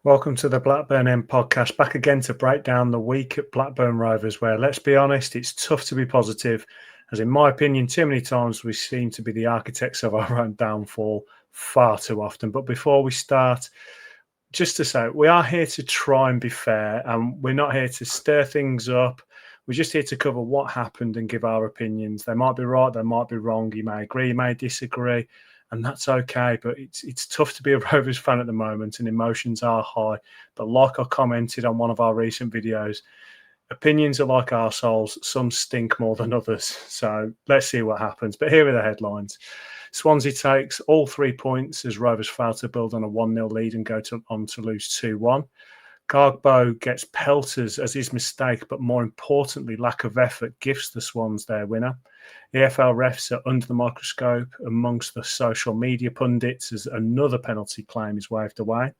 Welcome to the Blackburn End Podcast, back again to break down the week at Blackburn Rovers, where, let's be honest, it's tough to be positive, as in my opinion, too many times we seem to be the architects of our own downfall far too often. But before we start, just to say, we are here to try and be fair, and we're not here to stir things up. We're just here to cover what happened and give our opinions. They might be right, they might be wrong. You may agree, you may disagree, and that's okay. But it's tough to be a Rovers fan at the moment, and emotions are high. But like I commented on one of our recent videos, opinions are like arseholes. Some stink more than others. So let's see what happens. But here are the headlines. Swansea takes all 3 points as Rovers fail to build on a 1-0 lead and go on to lose 2-1. Gargbo gets pelters as his mistake, but more importantly, lack of effort gifts the Swans their winner. EFL refs are under the microscope amongst the social media pundits as another penalty claim is waved away.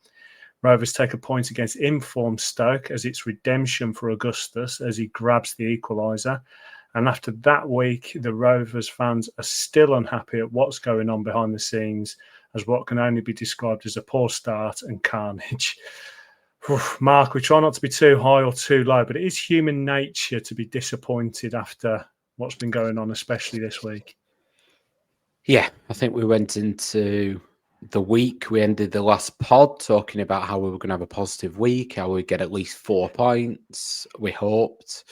Rovers take a point against informed Stoke as it's redemption for Augustus as he grabs the equaliser. And after that week, the Rovers fans are still unhappy at what's going on behind the scenes as what can only be described as a poor start and carnage. Mark, we try not to be too high or too low, but it is human nature to be disappointed after what's been going on, especially this week. Yeah, I think we went into the week, we ended the last pod talking about how we were going to have a positive week, how we'd get at least 4 points, we hoped.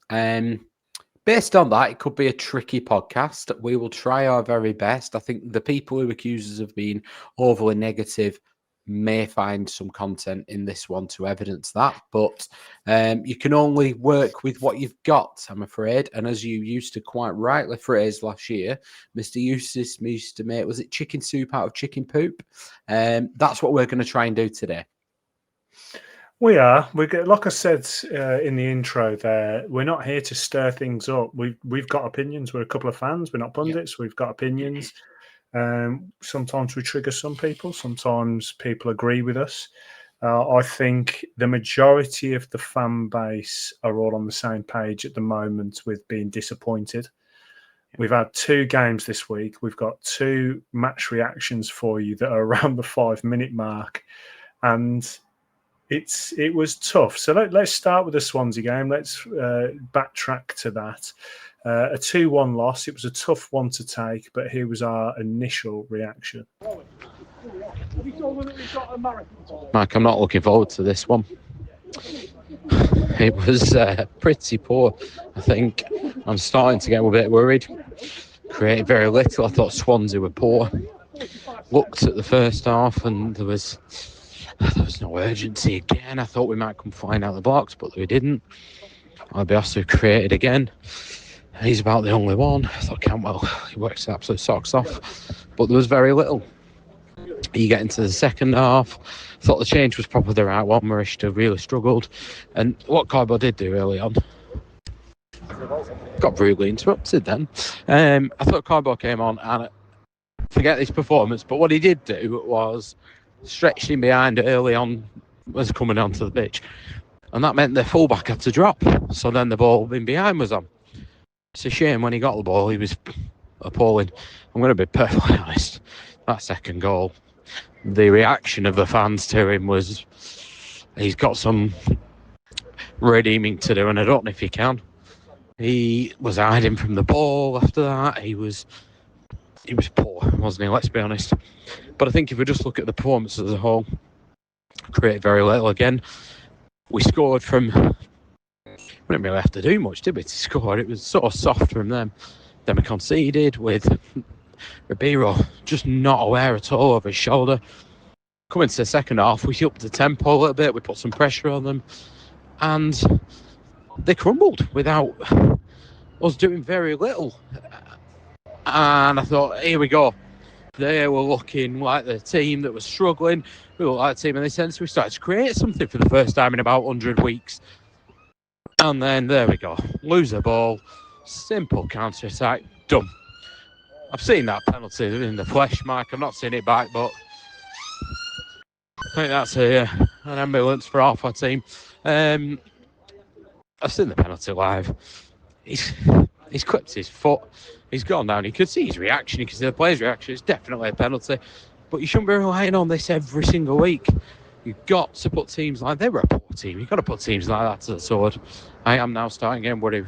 Based on that, it could be a tricky podcast. We will try our very best. I think the people who accuse us of being overly negative may find some content in this one to evidence that, but you can only work with what you've got, I'm afraid. And as you used to quite rightly phrase last year, Mr. Eustace used to make, was it chicken soup out of chicken poop? That's what we're going to try and do today. We are. Like I said in the intro there, we're not here to stir things up. We've got opinions. We're a couple of fans. We're not pundits. We've got opinions. Sometimes we trigger some people. Sometimes people agree with us. I think the majority of the fan base are all on the same page at the moment with being disappointed. We've had 2 games this week. We've got 2 match reactions for you that are around the 5-minute mark. And it was tough. So let's start with the Swansea game. Let's backtrack to that. A 2-1 loss. It was a tough one to take, but here was our initial reaction. Mike, I'm not looking forward to this one. It was pretty poor, I think. I'm starting to get a bit worried. Created very little. I thought Swansea were poor. Looked at the first half and there was no urgency again. I thought we might come flying out of the box, but we didn't. Albiasu created again. He's about the only one. I thought Campbell, he works absolute socks off. But there was very little. You get into the second half. I thought the change was probably the right one. Marishta really struggled. And what Gargbo did do early on, got rudely interrupted then. I thought Gargbo came on and forget his performance, but what he did do was stretched him behind early on, was coming onto the pitch. And that meant the fullback had to drop. So then the ball in behind was on. It's a shame when he got the ball, he was appalling. I'm going to be perfectly honest. That second goal, the reaction of the fans to him was, he's got some redeeming to do, and I don't know if he can. He was hiding from the ball after that. He was poor, wasn't he? Let's be honest. But I think if we just look at the performance as a whole, created very little again. We scored from... We didn't really have to do much, did we, to score? It was sort of soft from them. Then we conceded with Ribeiro just not aware at all of his shoulder. Coming to the second half, we upped the tempo a little bit. We put some pressure on them. And they crumbled without us doing very little. And I thought, here we go. They were looking like the team that was struggling. We looked like a team in the sense we started to create something for the first time in about 100 weeks. And then there we go. Lose the ball. Simple counter-attack. Done. I've seen that penalty in the flesh, Mike. I've not seen it back, but I think that's an ambulance for half our team. I've seen the penalty live. He's clipped his foot. He's gone down. You could see his reaction. You could see the player's reaction. It's definitely a penalty. But you shouldn't be relying on this every single week. You've got to put teams like they were a poor team. You've got to put teams like that to the sword. I am now starting getting worried.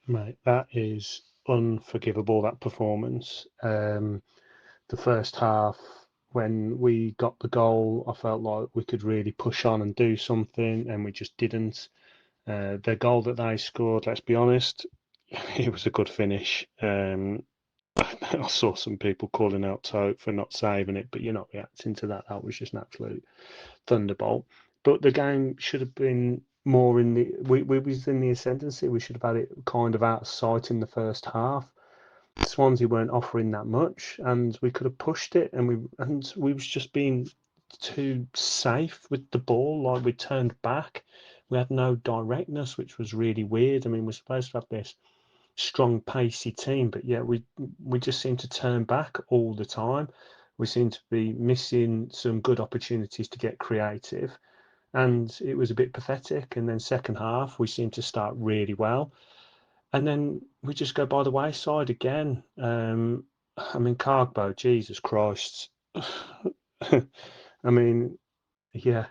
Mate, that is unforgivable, that performance. The first half, when we got the goal, I felt like we could really push on and do something, and we just didn't. The goal that they scored, let's be honest, it was a good finish. I saw some people calling out Tote for not saving it, but you're not reacting to that. That was just an absolute thunderbolt. But the game should have been more in the. We was in the ascendancy. We should have had it kind of out of sight in the first half. Swansea weren't offering that much, and we could have pushed it, and we was just being too safe with the ball. Like, we turned back. We had no directness, which was really weird. I mean, we're supposed to have this strong, pacey team, but yeah, we just seem to turn back all the time. We seem to be missing some good opportunities to get creative, and it was a bit pathetic. And then second half, we seem to start really well, and then we just go by the wayside again. I mean, Cargbo, Jesus Christ. I mean, yeah,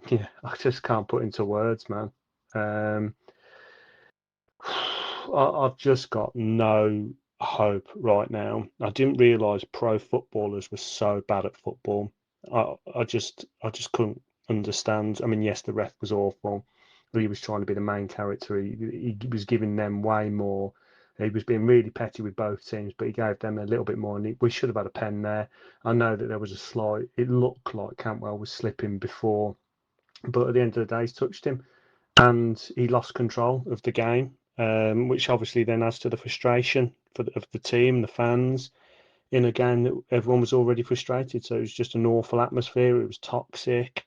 I just can't put into words, man. I've just got no hope right now. I didn't realise pro footballers were so bad at football. I just couldn't understand. I mean, yes, the ref was awful, but he was trying to be the main character. He was giving them way more. He was being really petty with both teams, but he gave them a little bit more. And we should have had a pen there. I know that there was a slight. It looked like Cantwell was slipping before, but at the end of the day, he's touched him, and he lost control of the game, which obviously then adds to the frustration of the team, the fans, in a game that everyone was already frustrated. So it was just an awful atmosphere. It was toxic.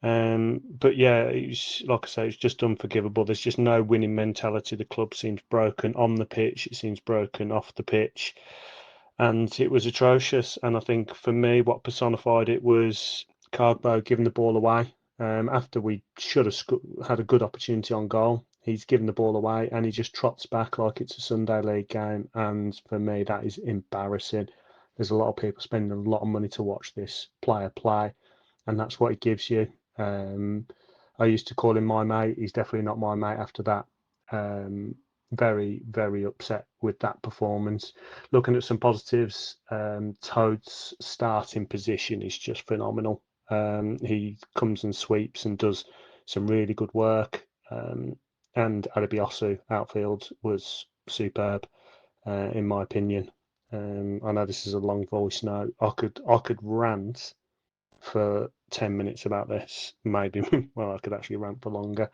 But yeah, it was, like I say, it's just unforgivable. There's just no winning mentality. The club seems broken on the pitch. It seems broken off the pitch. And it was atrocious. And I think for me, what personified it was Cargbo giving the ball away. After we should have had a good opportunity on goal, he's given the ball away and he just trots back like it's a Sunday league game. And for me, that is embarrassing. There's a lot of people spending a lot of money to watch this player play, and that's what he gives you. I used to call him my mate. He's definitely not my mate after that. Very, very upset with that performance. Looking at some positives, Toad's starting position is just phenomenal. He comes and sweeps and does some really good work. And Adebiosu outfield was superb, in my opinion. I know this is a long voice note. I could rant for 10 minutes about this, maybe. Well, I could actually rant for longer.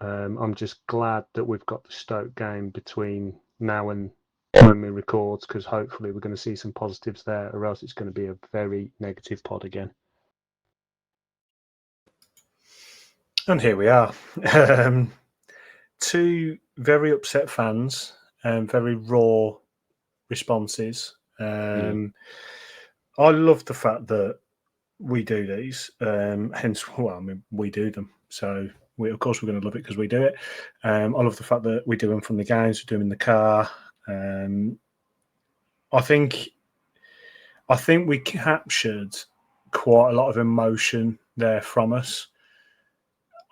I'm just glad that we've got the Stoke game between now and when we record, because hopefully we're going to see some positives there, or else it's going to be a very negative pod again. And here we are. Two very upset fans and very raw responses. I love the fact that we do these, hence, well, I mean, we do them. So, of course, we're going to love it because we do it. I love the fact that we do them from the games, we do them in the car. I think we captured quite a lot of emotion there from us.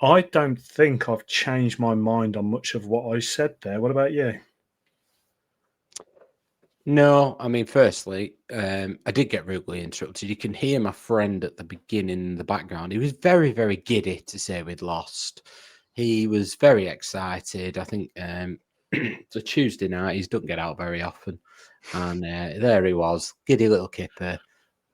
I don't think I've changed my mind on much of what I said there. What about you? No, I mean, firstly, I did get rudely interrupted. You can hear my friend at the beginning in the background. He was very, very giddy to say we'd lost. He was very excited. I think it's a Tuesday night. He doesn't get out very often. And there he was, giddy little kipper.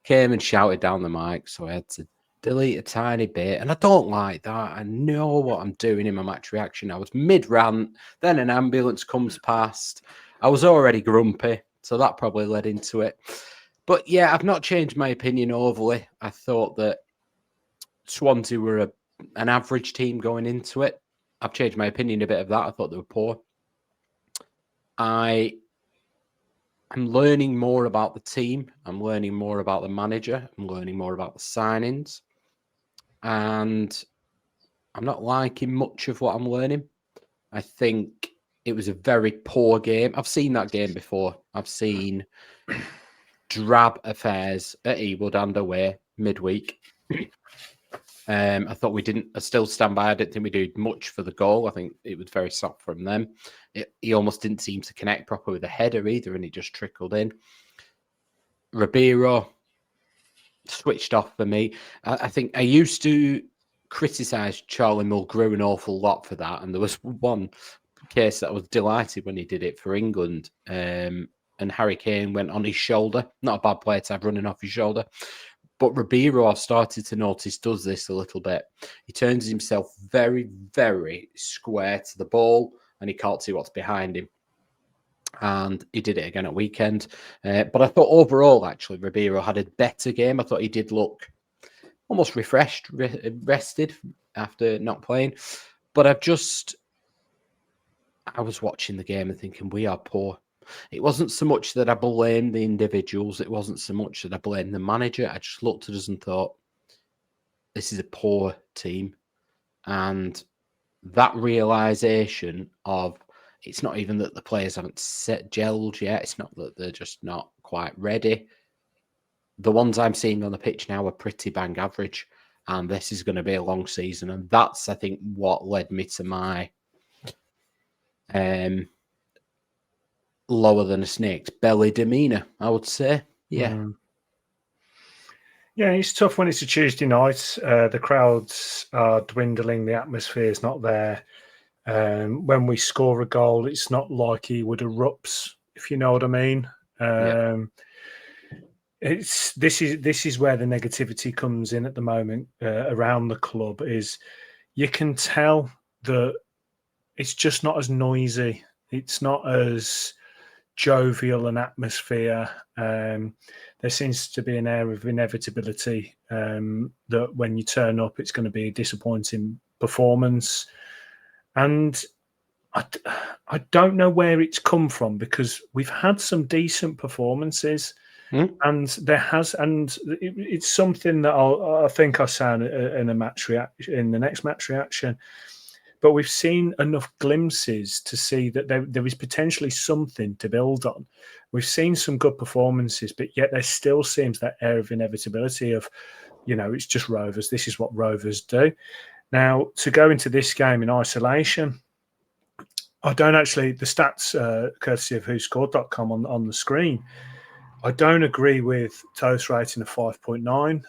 Came and shouted down the mic, so I had to delete a tiny bit. And I don't like that. I know what I'm doing in my match reaction. I was mid-rant. Then an ambulance comes past. I was already grumpy. So that probably led into it. But yeah, I've not changed my opinion overly. I thought that Swansea were an average team going into it. I've changed my opinion a bit of that. I thought they were poor. I'm learning more about the team. I'm learning more about the manager. I'm learning more about the signings. And I'm not liking much of what I'm learning. I think it was a very poor game. I've seen that game before. I've seen drab affairs at Ewood and away. midweek. I thought I still stand by. I didn't think we did much for the goal. I think it was very soft from them. He almost didn't seem to connect properly with the header either, and it just trickled in. Ribeiro switched off for me. I think I used to criticise Charlie Mulgrew an awful lot for that, and there was one case that I was delighted when he did it for England, and Harry Kane went on his shoulder. Not a bad player to have running off his shoulder. But Ribeiro, I've started to notice, does this a little bit. He turns himself very, very square to the ball, and he can't see what's behind him. And he did it again at weekend. But I thought overall, actually, Ribeiro had a better game. I thought he did look almost refreshed, rested after not playing. But I was watching the game and thinking, we are poor. It wasn't so much that I blamed the individuals. It wasn't so much that I blamed the manager. I just looked at us and thought, this is a poor team. And that realisation of, it's not even that the players haven't gelled yet. It's not that they're just not quite ready. The ones I'm seeing on the pitch now are pretty bang average. And this is going to be a long season. And that's, I think, what led me to my lower than a snake's belly demeanour, I would say. Yeah. Yeah, it's tough when it's a Tuesday night. The crowds are dwindling. The atmosphere is not there. When we score a goal, it's not like he would erupt, if you know what I mean. This is where the negativity comes in at the moment around the club. Is you can tell that it's just not as noisy. It's not as jovial an atmosphere. There seems to be an air of inevitability that when you turn up, it's going to be a disappointing performance. And I don't know where it's come from, because we've had some decent performances, and it's something that I think I sound in a match reaction, in the next match reaction. But we've seen enough glimpses to see that there is potentially something to build on. We've seen some good performances, but yet there still seems that air of inevitability of, it's just Rovers. This is what Rovers do. Now, to go into this game in isolation, I don't actually, the stats, courtesy of whoscored.com on the screen, I don't agree with Toast rating of 5.9.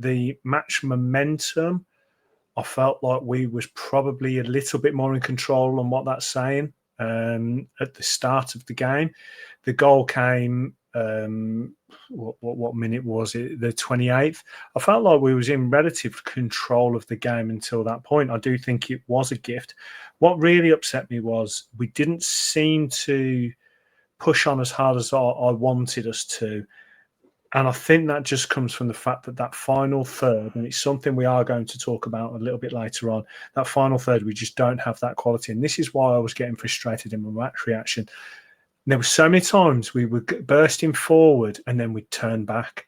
The match momentum, I felt like we was probably a little bit more in control on what that's saying at the start of the game. The goal came, what minute was it? The 28th. I felt like we was in relative control of the game until that point. I do think it was a gift. What really upset me was we didn't seem to push on as hard as I wanted us to. And I think that just comes from the fact that final third, and it's something we are going to talk about a little bit later on, that final third, we just don't have that quality. And this is why I was getting frustrated in my match reaction. There were so many times we were bursting forward and then we'd turn back.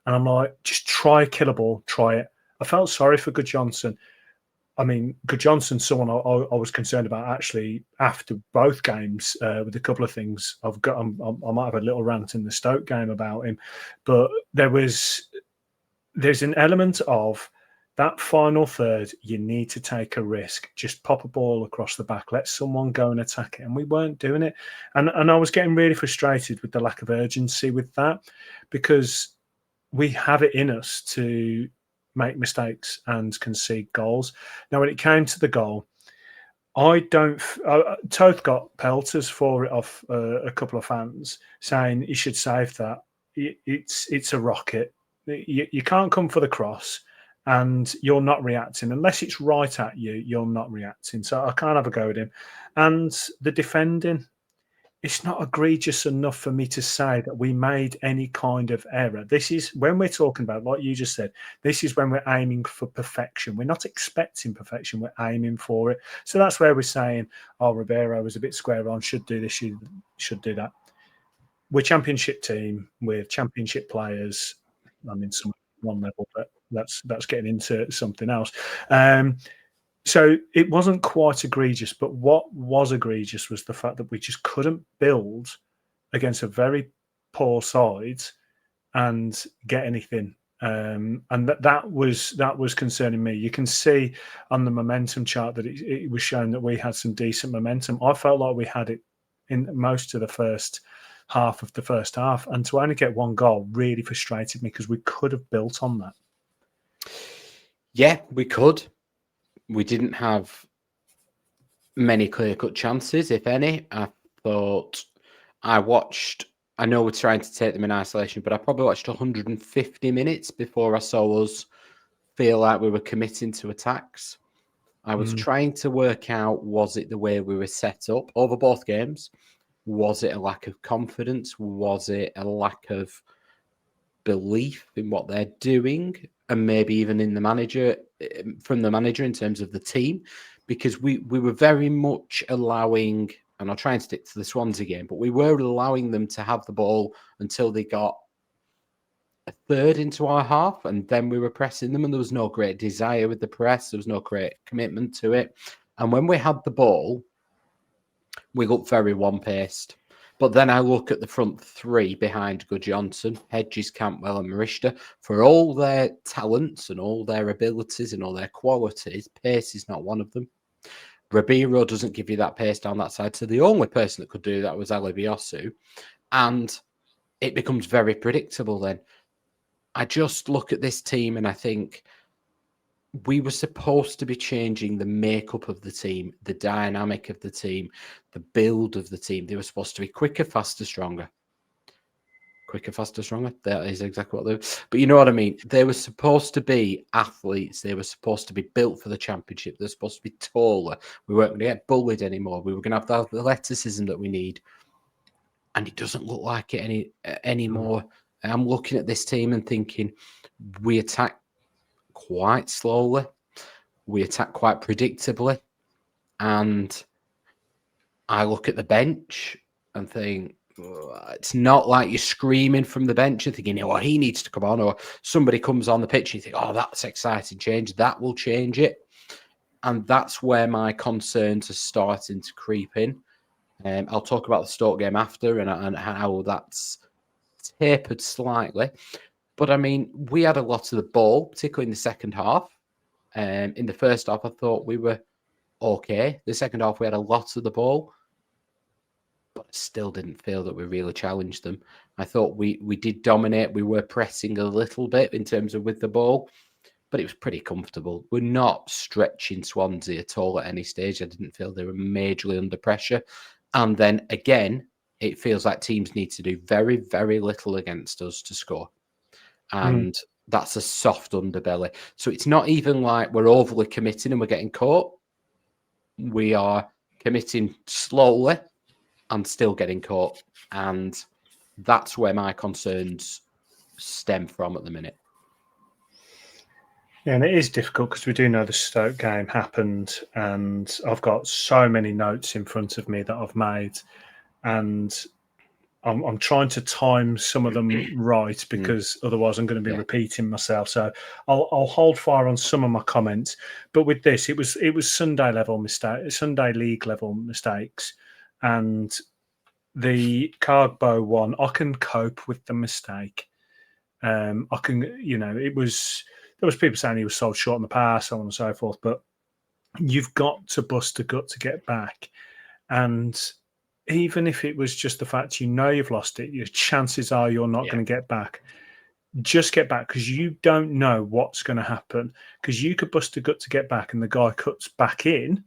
And I'm like, just try kill a ball, try it. I felt sorry for Goodjohnson. I mean, Goodjohnson's someone I was concerned about actually after both games with a couple of things. I might have a little rant in the Stoke game about him, but there's an element of that final third. You need to take a risk. Just pop a ball across the back. Let someone go and attack it, and we weren't doing it. And I was getting really frustrated with the lack of urgency with that, because we have it in us to make mistakes and concede goals. Now, when it came to the goal, Toth got pelters for it off a couple of fans saying he should save that. It's a rocket. You can't come for the cross and you're not reacting. Unless it's right at you, you're not reacting. So I can't have a go at him. And the defending, it's not egregious enough for me to say that we made any kind of error. This is when we're talking about, like you just said, this is when we're aiming for perfection. We're not expecting perfection. We're aiming for it. So that's where we're saying, Ribeiro was a bit square on, should do this, should do that. We're championship team with championship players. I mean, one level, but that's getting into something else. So it wasn't quite egregious, but what was egregious was the fact that we just couldn't build against a very poor side and get anything. And that was concerning me. You can see on the momentum chart that it was showing that we had some decent momentum. I felt like we had it in most of the first half of the first half, and to only get one goal really frustrated me because we could have built on that. Yeah, we could. We didn't have many clear-cut chances, if any. I know we're trying to take them in isolation, but I probably watched 150 minutes before I saw us feel like we were committing to attacks. I was trying to work out, was it the way we were set up over both games? Was it a lack of confidence? Was it a lack of belief in what they're doing? And maybe even from the manager in terms of the team? Because we were very much allowing, and I'll try and stick to the Swansea game, but we were allowing them to have the ball until they got a third into our half, and then we were pressing them, and there was no great desire with the press. There was no great commitment to it. And when we had the ball, we looked very one-paced. But then I look at the front three behind Gudjohnsen, Hedges, Cantwell and Marishta. For all their talents and all their abilities and all their qualities, pace is not one of them. Ribeiro doesn't give you that pace down that side. So the only person that could do that was Alibiosu. And it becomes very predictable then. I just look at this team and I think we were supposed to be changing the makeup of the team, the dynamic of the team, the build of the team. They were supposed to be quicker, faster, stronger. Quicker, faster, stronger. That is exactly what they were. But you know what I mean? They were supposed to be athletes. They were supposed to be built for the championship. They're supposed to be taller. We weren't going to get bullied anymore. We were going to have the athleticism that we need. And it doesn't look like it anymore. I'm looking at this team and thinking, we attack quite slowly. We attack quite predictably. And I look at the bench and think, it's not like you're screaming from the bench and thinking, oh, he needs to come on, or somebody comes on the pitch and you think, oh, that's exciting change. That will change it. And that's where my concerns are starting to creep in. I'll talk about the Stoke game after and how that's tapered slightly. But I mean, we had a lot of the ball, particularly in the second half. In the first half, I thought we were okay. The second half, we had a lot of the ball, but I still didn't feel that we really challenged them. I thought we did dominate. We were pressing a little bit in terms of with the ball, but it was pretty comfortable. We're not stretching Swansea at all at any stage. I didn't feel they were majorly under pressure. And then again, it feels like teams need to do very, very little against us to score. And that's a soft underbelly. So it's not even like we're overly committing and we're getting caught. We are committing slowly and still getting caught. And that's where my concerns stem from at the minute. Yeah, and it is difficult because we do know the Stoke game happened, and I've got so many notes in front of me that I've made, and I'm trying to time some of them right because otherwise I'm going to be repeating myself. So I'll hold fire on some of my comments. But with this, it was Sunday league level mistakes, and the Cargbo one, I can cope with the mistake. I can, there was people saying he was sold short in the past, so on and so forth. But you've got to bust a gut to get back, and even if it was just the fact you've lost it, your chances are you're not going to get back. Just get back, because you don't know what's going to happen. Because you could bust a gut to get back and the guy cuts back in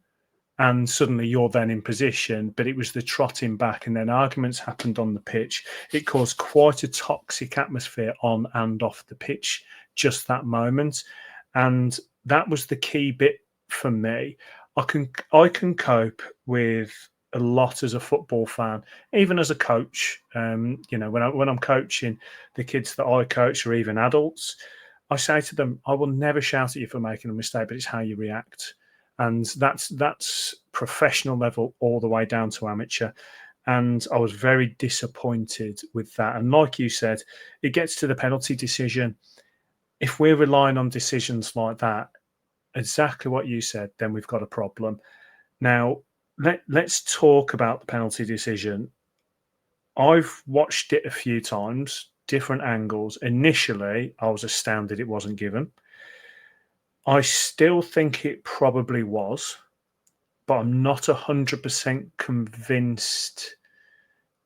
and suddenly you're then in position. But it was the trotting back, and then arguments happened on the pitch. It caused quite a toxic atmosphere on and off the pitch just that moment. And that was the key bit for me. I can cope with a lot as a football fan, even as a coach. When I'm coaching the kids that I coach, or even adults, I say to them, I will never shout at you for making a mistake, but it's how you react. And that's professional level all the way down to amateur. And I was very disappointed with that. And like you said, it gets to the penalty decision. If we're relying on decisions like that, exactly what you said, then we've got a problem. Now, let's talk about the penalty decision. I've watched it a few times different angles. Initially, I was astounded it wasn't given. I still think it probably was, but I'm not 100% convinced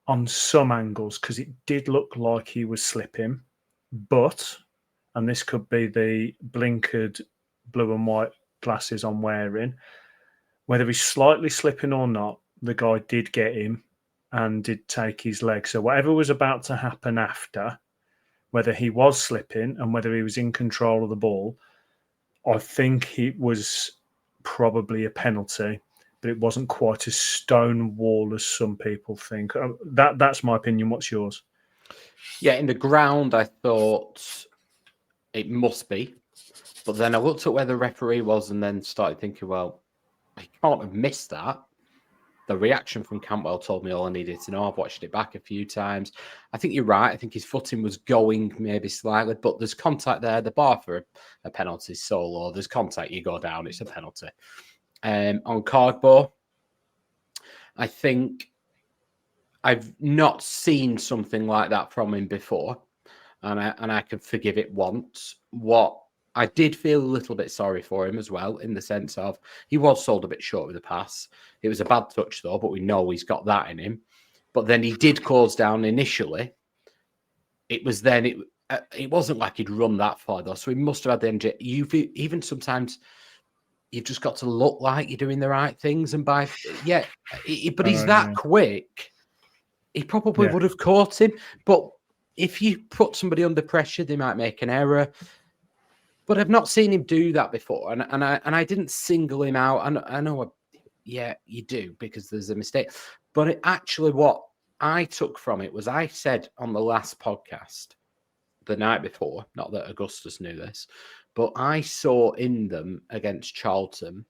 on some angles because it did look like he was slipping. But, and this could be the blinkered blue and white glasses I'm wearing, whether he's slightly slipping or not, the guy did get him and did take his leg. So whatever was about to happen after, whether he was slipping and whether he was in control of the ball, I think it was probably a penalty, but it wasn't quite as stonewall as some people think. That's my opinion. What's yours? Yeah, in the ground, I thought it must be. But then I looked at where the referee was and then started thinking, well, I can't have missed that. The reaction from Cantwell told me all I needed to know. I've watched it back a few times. I think you're right. I think his footing was going maybe slightly, but there's contact there. The bar for a penalty is so low. There's contact, you go down, it's a penalty. On Cardboard, I think I've not seen something like that from him before, and I can forgive it once. What I did feel a little bit sorry for him as well, in the sense of he was sold a bit short with the pass. It was a bad touch, though, but we know he's got that in him. But then he did close down initially. It was then, it wasn't like he'd run that far, though, so he must have had the energy. Even sometimes you've just got to look like you're doing the right things. And but he's that quick. He probably would have caught him. But if you put somebody under pressure, they might make an error. But I've not seen him do that before, and I didn't single him out. And I know, you do because there's a mistake. But actually, what I took from it was I said on the last podcast the night before, not that Augustus knew this, but I saw in them against Charlton,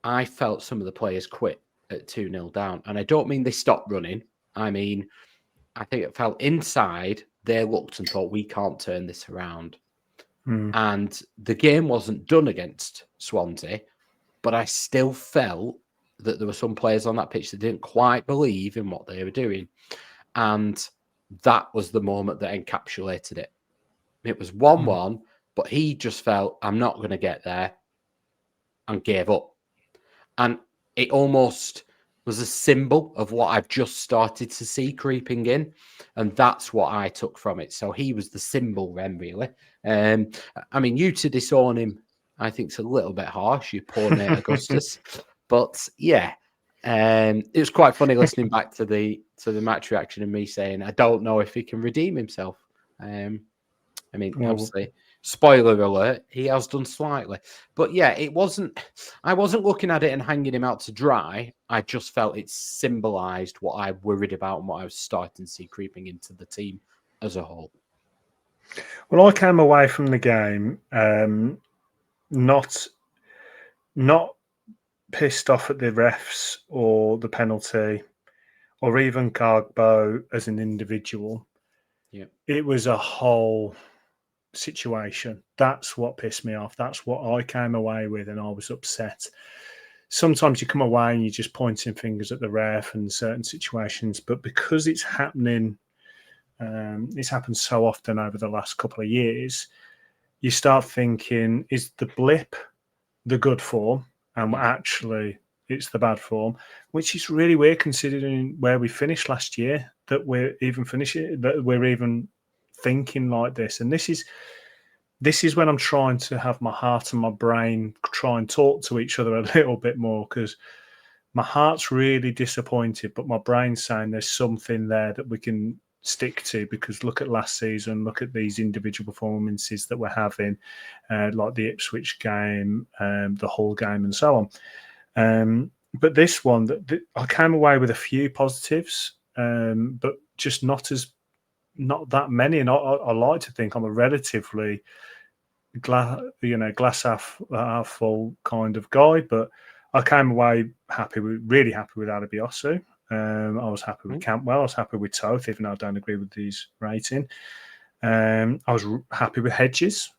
I felt some of the players quit at 2-0 down, and I don't mean they stopped running. I mean, I think it felt inside. They looked and thought, we can't turn this around. And the game wasn't done against Swansea, but I still felt that there were some players on that pitch that didn't quite believe in what they were doing. And that was the moment that encapsulated it. It was 1-1, but he just felt, I'm not going to get there, and gave up. And it almost was a symbol of what I've just started to see creeping in. And that's what I took from it. So he was the symbol then, really. I mean, you to disown him, I think it's a little bit harsh, you poor mate Augustus. But yeah, it was quite funny listening back to the match reaction and me saying, I don't know if he can redeem himself. I mean, obviously, spoiler alert, he has done slightly. But yeah, I wasn't looking at it and hanging him out to dry. I just felt it symbolised what I worried about and what I was starting to see creeping into the team as a whole. Well, I came away from the game not pissed off at the refs or the penalty or even Cargbo as an individual. Yeah, it was a whole situation. That's what pissed me off. That's what I came away with, and I was upset. Sometimes you come away and you're just pointing fingers at the ref and certain situations, but because it's happening, it's happened so often over the last couple of years, you start thinking, is the blip the good form? And actually, it's the bad form, which is really weird considering where we finished last year, that we're even thinking like this. And this is when I'm trying to have my heart and my brain try and talk to each other a little bit more, because my heart's really disappointed, but my brain's saying there's something there that we can stick to, because look at last season, look at these individual performances that we're having, like the Ipswich game, the Hull game, and so on. But this one, I came away with a few positives, but just not not that many. And I like to think I'm a relatively glass half full kind of guy, but I came away really happy with Adebiosu. I was happy with Cantwell. I was happy with Toth, even though I don't agree with his rating. I was happy with Hedges.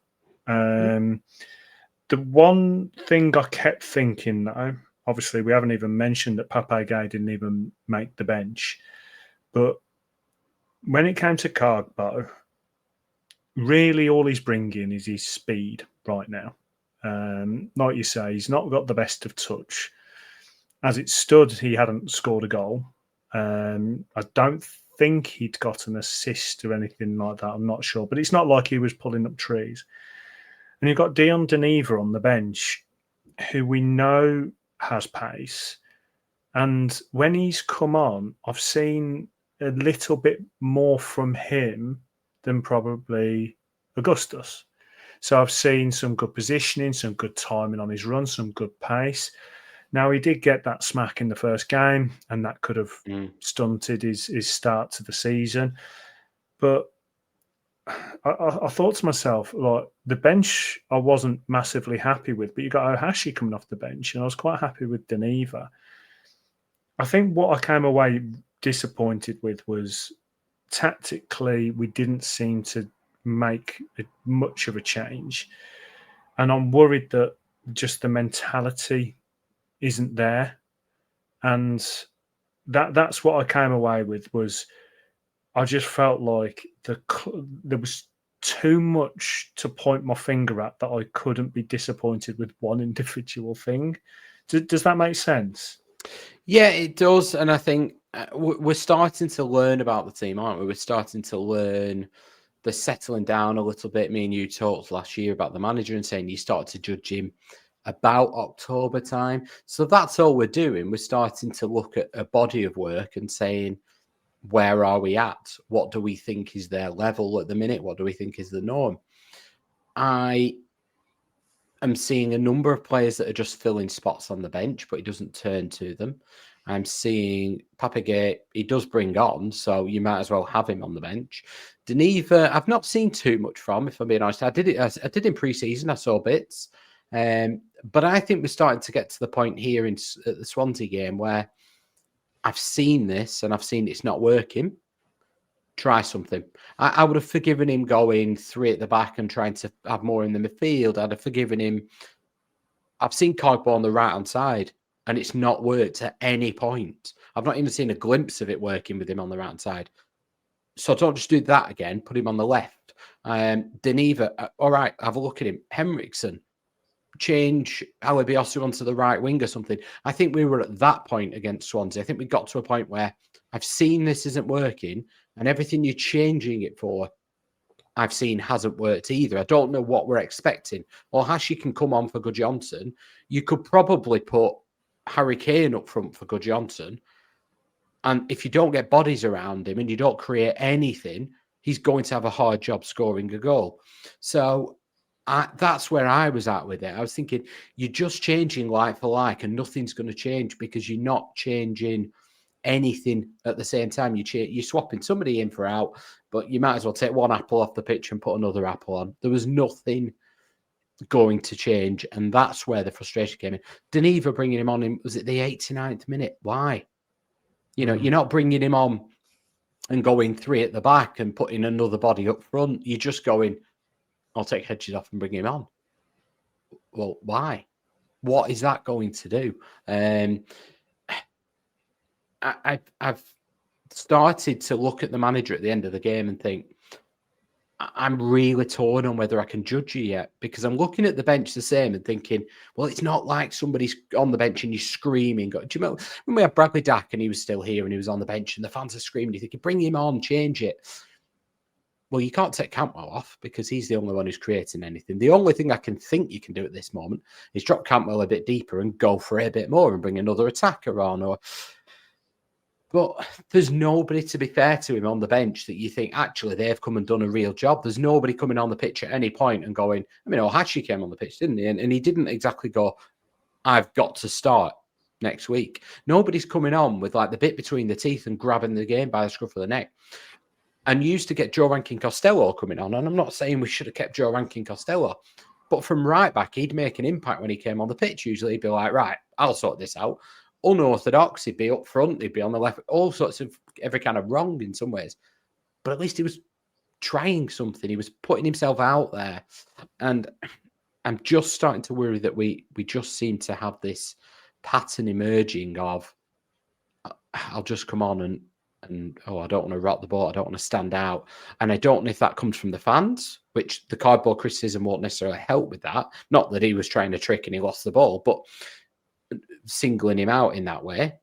The one thing I kept thinking, though, obviously we haven't even mentioned that Pape Gueye didn't even make the bench, but when it came to Cargbo, really all he's bringing is his speed right now. Like you say, he's not got the best of touch. As it stood, he hadn't scored a goal. I don't think he'd got an assist or anything like that. I'm not sure. But it's not like he was pulling up trees. And you've got Dion Deneva on the bench, who we know has pace. And when he's come on, I've seen a little bit more from him than probably Augustus. So I've seen some good positioning, some good timing on his run, some good pace. Now, he did get that smack in the first game, and that could have stunted his start to the season. But I thought to myself, like, the bench I wasn't massively happy with, but you got Ohashi coming off the bench, and I was quite happy with Deneva. I think what I came away disappointed with was tactically we didn't seem to make much of a change. And I'm worried that just the mentality isn't there. And that's what I came away with was I just felt like there was too much to point my finger at that I couldn't be disappointed with one individual thing. Does that make sense? Yeah, it does. And I think we're starting to learn about the team, aren't we? We're starting to learn the settling down a little bit. Me and you talked last year about the manager and saying you start to judge him about October time. So that's all we're doing. We're starting to look at a body of work and saying, where are we at? What do we think is their level at the minute? What do we think is the norm? I am seeing a number of players that are just filling spots on the bench, but he doesn't turn to them. I'm seeing Papagay, he does bring on, so you might as well have him on the bench. Deneva, I've not seen too much from, if I'm being honest. I did in pre-season, I saw bits. But I think we're starting to get to the point here at the Swansea game where I've seen this and I've seen it's not working. Try something. I would have forgiven him going 3 at the back and trying to have more in the midfield. I'd have forgiven him. I've seen Cogbo on the right-hand side and it's not worked at any point. I've not even seen a glimpse of it working with him on the right-hand side. So don't just do that again. Put him on the left. Deneva, all right, have a look at him. Henriksen, change Alabiosu onto the right wing or something. I think we were at that point against Swansea. I think we got to a point where I've seen this isn't working and everything you're changing it for, I've seen hasn't worked either. I don't know what we're expecting. Or Hashi can come on for Gudjohnsen. You could probably put Harry Kane up front for Gudjohnsen. And if you don't get bodies around him and you don't create anything, he's going to have a hard job scoring a goal. So that's where I was at with it. I was thinking, you're just changing like for like and nothing's going to change because you're not changing anything at the same time. You're swapping somebody in for out, but you might as well take one apple off the pitch and put another apple on. There was nothing going to change, and that's where the frustration came in. Deneva bringing him on in, was it the 89th minute? Why? You know, you're not bringing him on and going 3 at the back and putting another body up front. You're just going, I'll take Hedges off and bring him on. Well, why? What is that going to do? I've started to look at the manager at the end of the game and think, I'm really torn on whether I can judge you yet, because I'm looking at the bench the same and thinking, well, it's not like somebody's on the bench and you're screaming. Do you remember when we had Bradley Dack and he was still here and he was on the bench and the fans are screaming? You think, bring him on, change it. Well, you can't take Cantwell off because he's the only one who's creating anything. The only thing I can think you can do at this moment is drop Cantwell a bit deeper and go for it a bit more and bring another attacker on. But there's nobody, to be fair to him, on the bench that you think, actually, they've come and done a real job. There's nobody coming on the pitch at any point and going, I mean, Ohashi came on the pitch, didn't he? And he didn't exactly go, I've got to start next week. Nobody's coming on with like the bit between the teeth and grabbing the game by the scruff of the neck. And you used to get Joe Rankin Costello coming on. And I'm not saying we should have kept Joe Rankin Costello, but from right back, he'd make an impact when he came on the pitch. Usually he'd be like, right, I'll sort this out. Unorthodox, he'd be up front, he'd be on the left, all sorts of every kind of wrong in some ways. But at least he was trying something. He was putting himself out there. And I'm just starting to worry that we just seem to have this pattern emerging of, I'll just come on and I don't want to rock the boat, I don't want to stand out. And I don't know if that comes from the fans, which the cardboard criticism won't necessarily help with that. Not that he was trying to trick and he lost the ball, but singling him out in that way.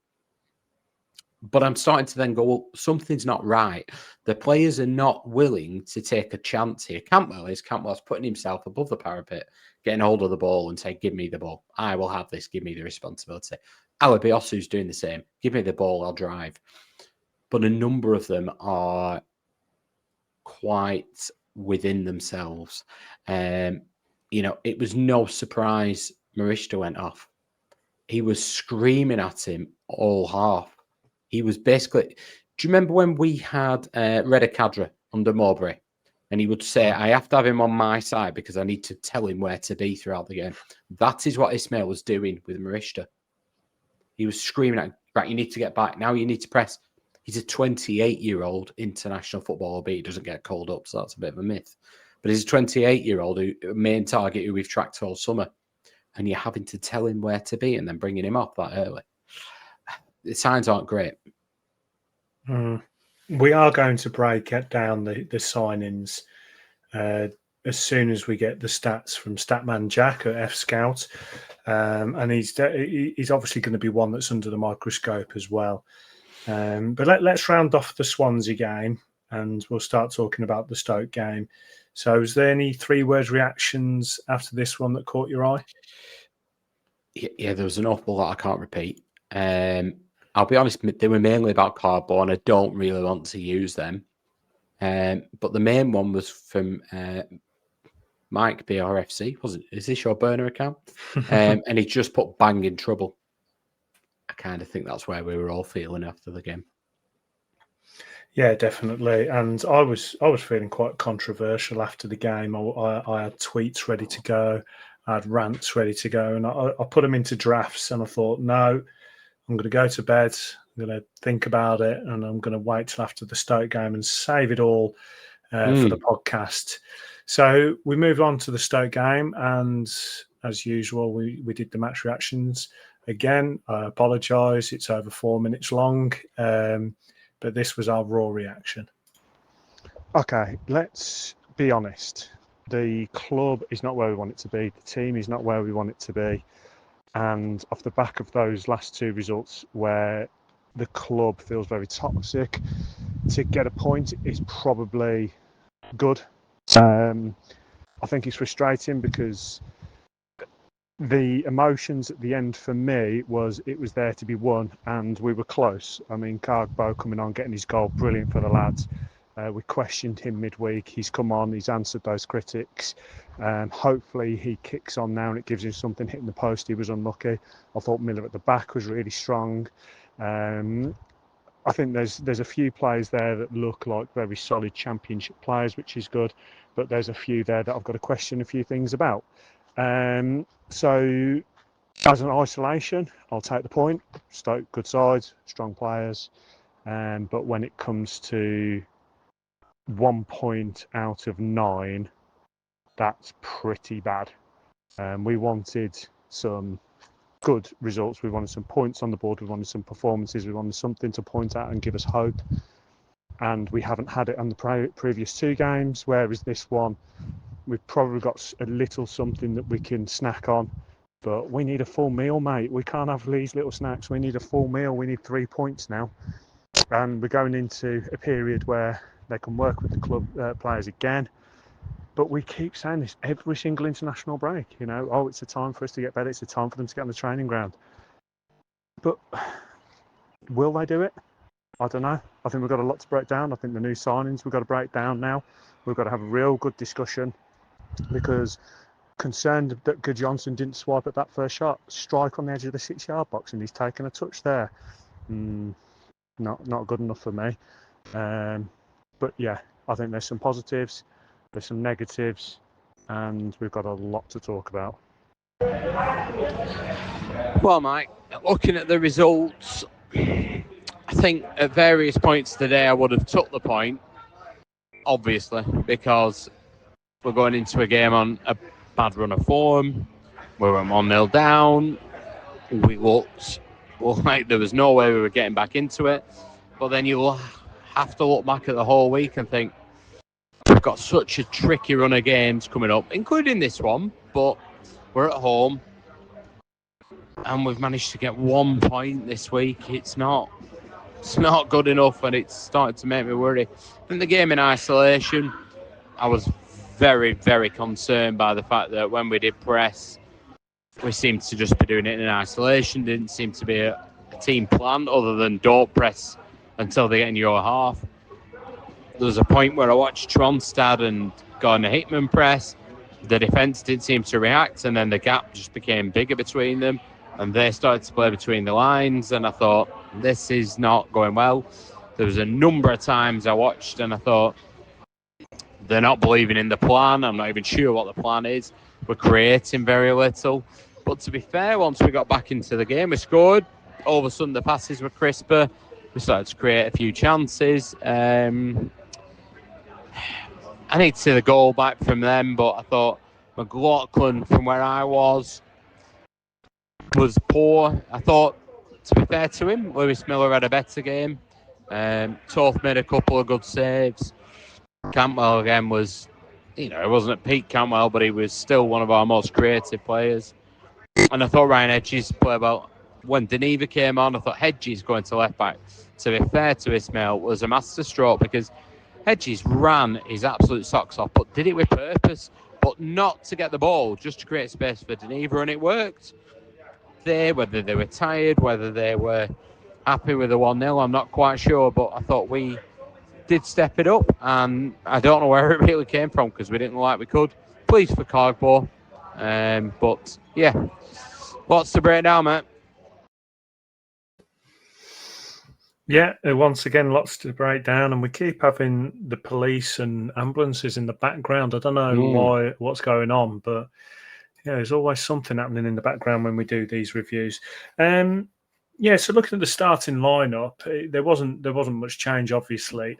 But I'm starting to then go, well, something's not right. The players are not willing to take a chance here. Campbell's putting himself above the parapet, getting hold of the ball and saying, give me the ball. I will have this. Give me the responsibility. Alabiosu's doing the same. Give me the ball. I'll drive. But a number of them are quite within themselves. It was no surprise Marishta went off. He was screaming at him all half. He was basically... Do you remember when we had Relegation under Mowbray? And he would say, I have to have him on my side because I need to tell him where to be throughout the game. That is what Ismaël was doing with Marishta. He was screaming at him, right, you need to get back. Now you need to press. He's a 28-year-old international footballer, albeit he doesn't get called up, so that's a bit of a myth. But he's a 28-year-old main target who we've tracked all summer. And you're having to tell him where to be and then bringing him off that early. The signs aren't great. We are going to break down the signings as soon as we get the stats from Statman Jack at F Scout. And he's obviously going to be one that's under the microscope as well. But let's round off the Swansea game and we'll start talking about the Stoke game. So is there any 3-word reactions after this one that caught your eye? Yeah, there was an awful lot I can't repeat. I'll be honest, they were mainly about cardboard and I don't really want to use them. But the main one was from Mike BRFC. Is this your burner account? And he just put bang in trouble. I kind of think that's where we were all feeling after the game. Yeah, definitely. And I was feeling quite controversial after the game. I had tweets ready to go. I had rants ready to go. And I put them into drafts and I thought, no, I'm going to go to bed. I'm going to think about it and I'm going to wait till after the Stoke game and save it all for the podcast. So we moved on to the Stoke game. And as usual, we did the match reactions. Again, I apologise. It's over 4 minutes long. But this was our raw reaction. Okay, let's be honest. The club is not where we want it to be. The team is not where we want it to be. And off the back of those last 2 results where the club feels very toxic, to get a point is probably good. I think it's frustrating because the emotions at the end for me was it was there to be won and we were close. I mean, Cargbo coming on, getting his goal, brilliant for the lads. We questioned him midweek. He's come on, he's answered those critics. Hopefully he kicks on now and it gives him something. Hitting the post, he was unlucky. I thought Miller at the back was really strong. I think there's a few players there that look like very solid championship players, which is good. But there's a few there that I've got to question a few things about. So as an isolation, I'll take the point. Stoke, good sides, strong players. But when it comes to 1 point out of 9, that's pretty bad. We wanted some good results. We wanted some points on the board. We wanted some performances. We wanted something to point at and give us hope. And we haven't had it on the previous 2 games, whereas this one, we've probably got a little something that we can snack on. But we need a full meal, mate. We can't have these little snacks. We need a full meal. We need 3 points now. And we're going into a period where they can work with the club players again. But we keep saying this every single international break, it's a time for us to get better. It's a time for them to get on the training ground. But will they do it? I don't know. I think we've got a lot to break down. I think the new signings we've got to break down now. We've got to have a real good discussion because concerned that Good Johnson didn't swipe at that first shot, strike on the edge of the 6-yard box and he's taken a touch there. Not good enough for me. But yeah, I think there's some positives, there's some negatives, and we've got a lot to talk about. Well, Mike, looking at the results, I think at various points today I would have took the point, obviously, because we're going into a game on a bad run of form. We were 1-0 down. We looked like there was no way we were getting back into it. But then you have to look back at the whole week and think we've got such a tricky run of games coming up, including this one, but we're at home and we've managed to get 1 point this week. It's not good enough, and it's starting to make me worry. In the game in isolation, I was very, very concerned by the fact that when we did press, we seemed to just be doing it in isolation. Didn't seem to be a team plan other than don't press until they get in your half. There was a point where I watched Tronstad and got a Hitman press. The defence didn't seem to react, and then the gap just became bigger between them, and they started to play between the lines, and I thought, this is not going well. There was a number of times I watched and I thought, they're not believing in the plan. I'm not even sure what the plan is. We're creating very little. But to be fair, once we got back into the game, we scored. All of a sudden, the passes were crisper. We started to create a few chances. I need to see the goal back from them, but I thought McLaughlin, from where I was poor. I thought, to be fair to him, Lewis Miller had a better game. Toth made a couple of good saves. Cantwell again was, it wasn't at peak Cantwell, but he was still one of our most creative players. And I thought Ryan Hedges played well. When Deneva came on, I thought Hedges going to left back, to be fair to Ismaël, was a masterstroke, because Hedges ran his absolute socks off, but did it with purpose, but not to get the ball, just to create space for Deneva, and it worked. Whether they were tired, whether they were happy with the 1-0, I'm not quite sure, but I thought we did step it up, and I don't know where it really came from, because we didn't look like we could. Pleased for Cargbo, but yeah, lots to break down, mate. Yeah, once again, lots to break down, and we keep having the police and ambulances in the background. I don't know what's going on, but yeah, there's always something happening in the background when we do these reviews. So looking at the starting lineup, there wasn't much change, obviously.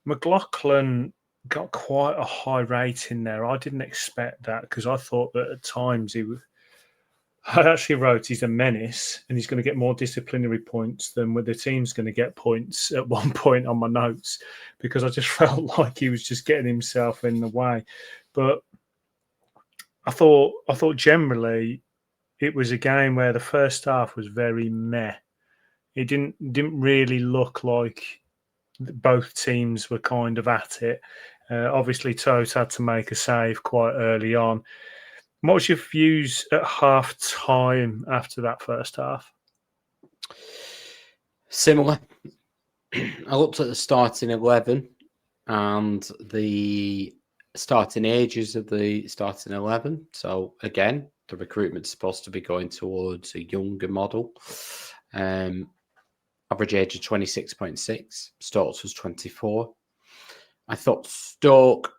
McLaughlin got quite a high rating there. I didn't expect that, because I thought that at times I actually wrote he's a menace and he's going to get more disciplinary points than the team's going to get points at one point on my notes, because I just felt like he was just getting himself in the way. But I thought generally it was a game where the first half was very meh. It didn't really look like both teams were kind of at it. Obviously, Toes had to make a save quite early on. What was your views at half time after that first half? Similar. I looked at the starting 11 and the starting ages of the starting 11. So again, the recruitment's supposed to be going towards a younger model. Average age of 26.6. Stoke's was 24. I thought Stoke,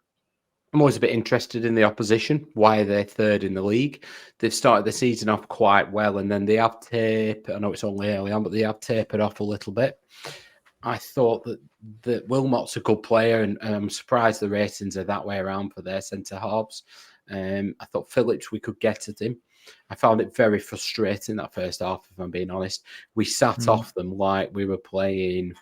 I'm always a bit interested in the opposition. Why are they third in the league? They've started the season off quite well, and then they have tapered. I know it's only early on, but they have tapered off a little bit. I thought that Wilmot's a good player, and I'm surprised the ratings are that way around for their centre halves. I thought Phillips, we could get at him. I found it very frustrating that first half, if I'm being honest. We sat off them like we were playing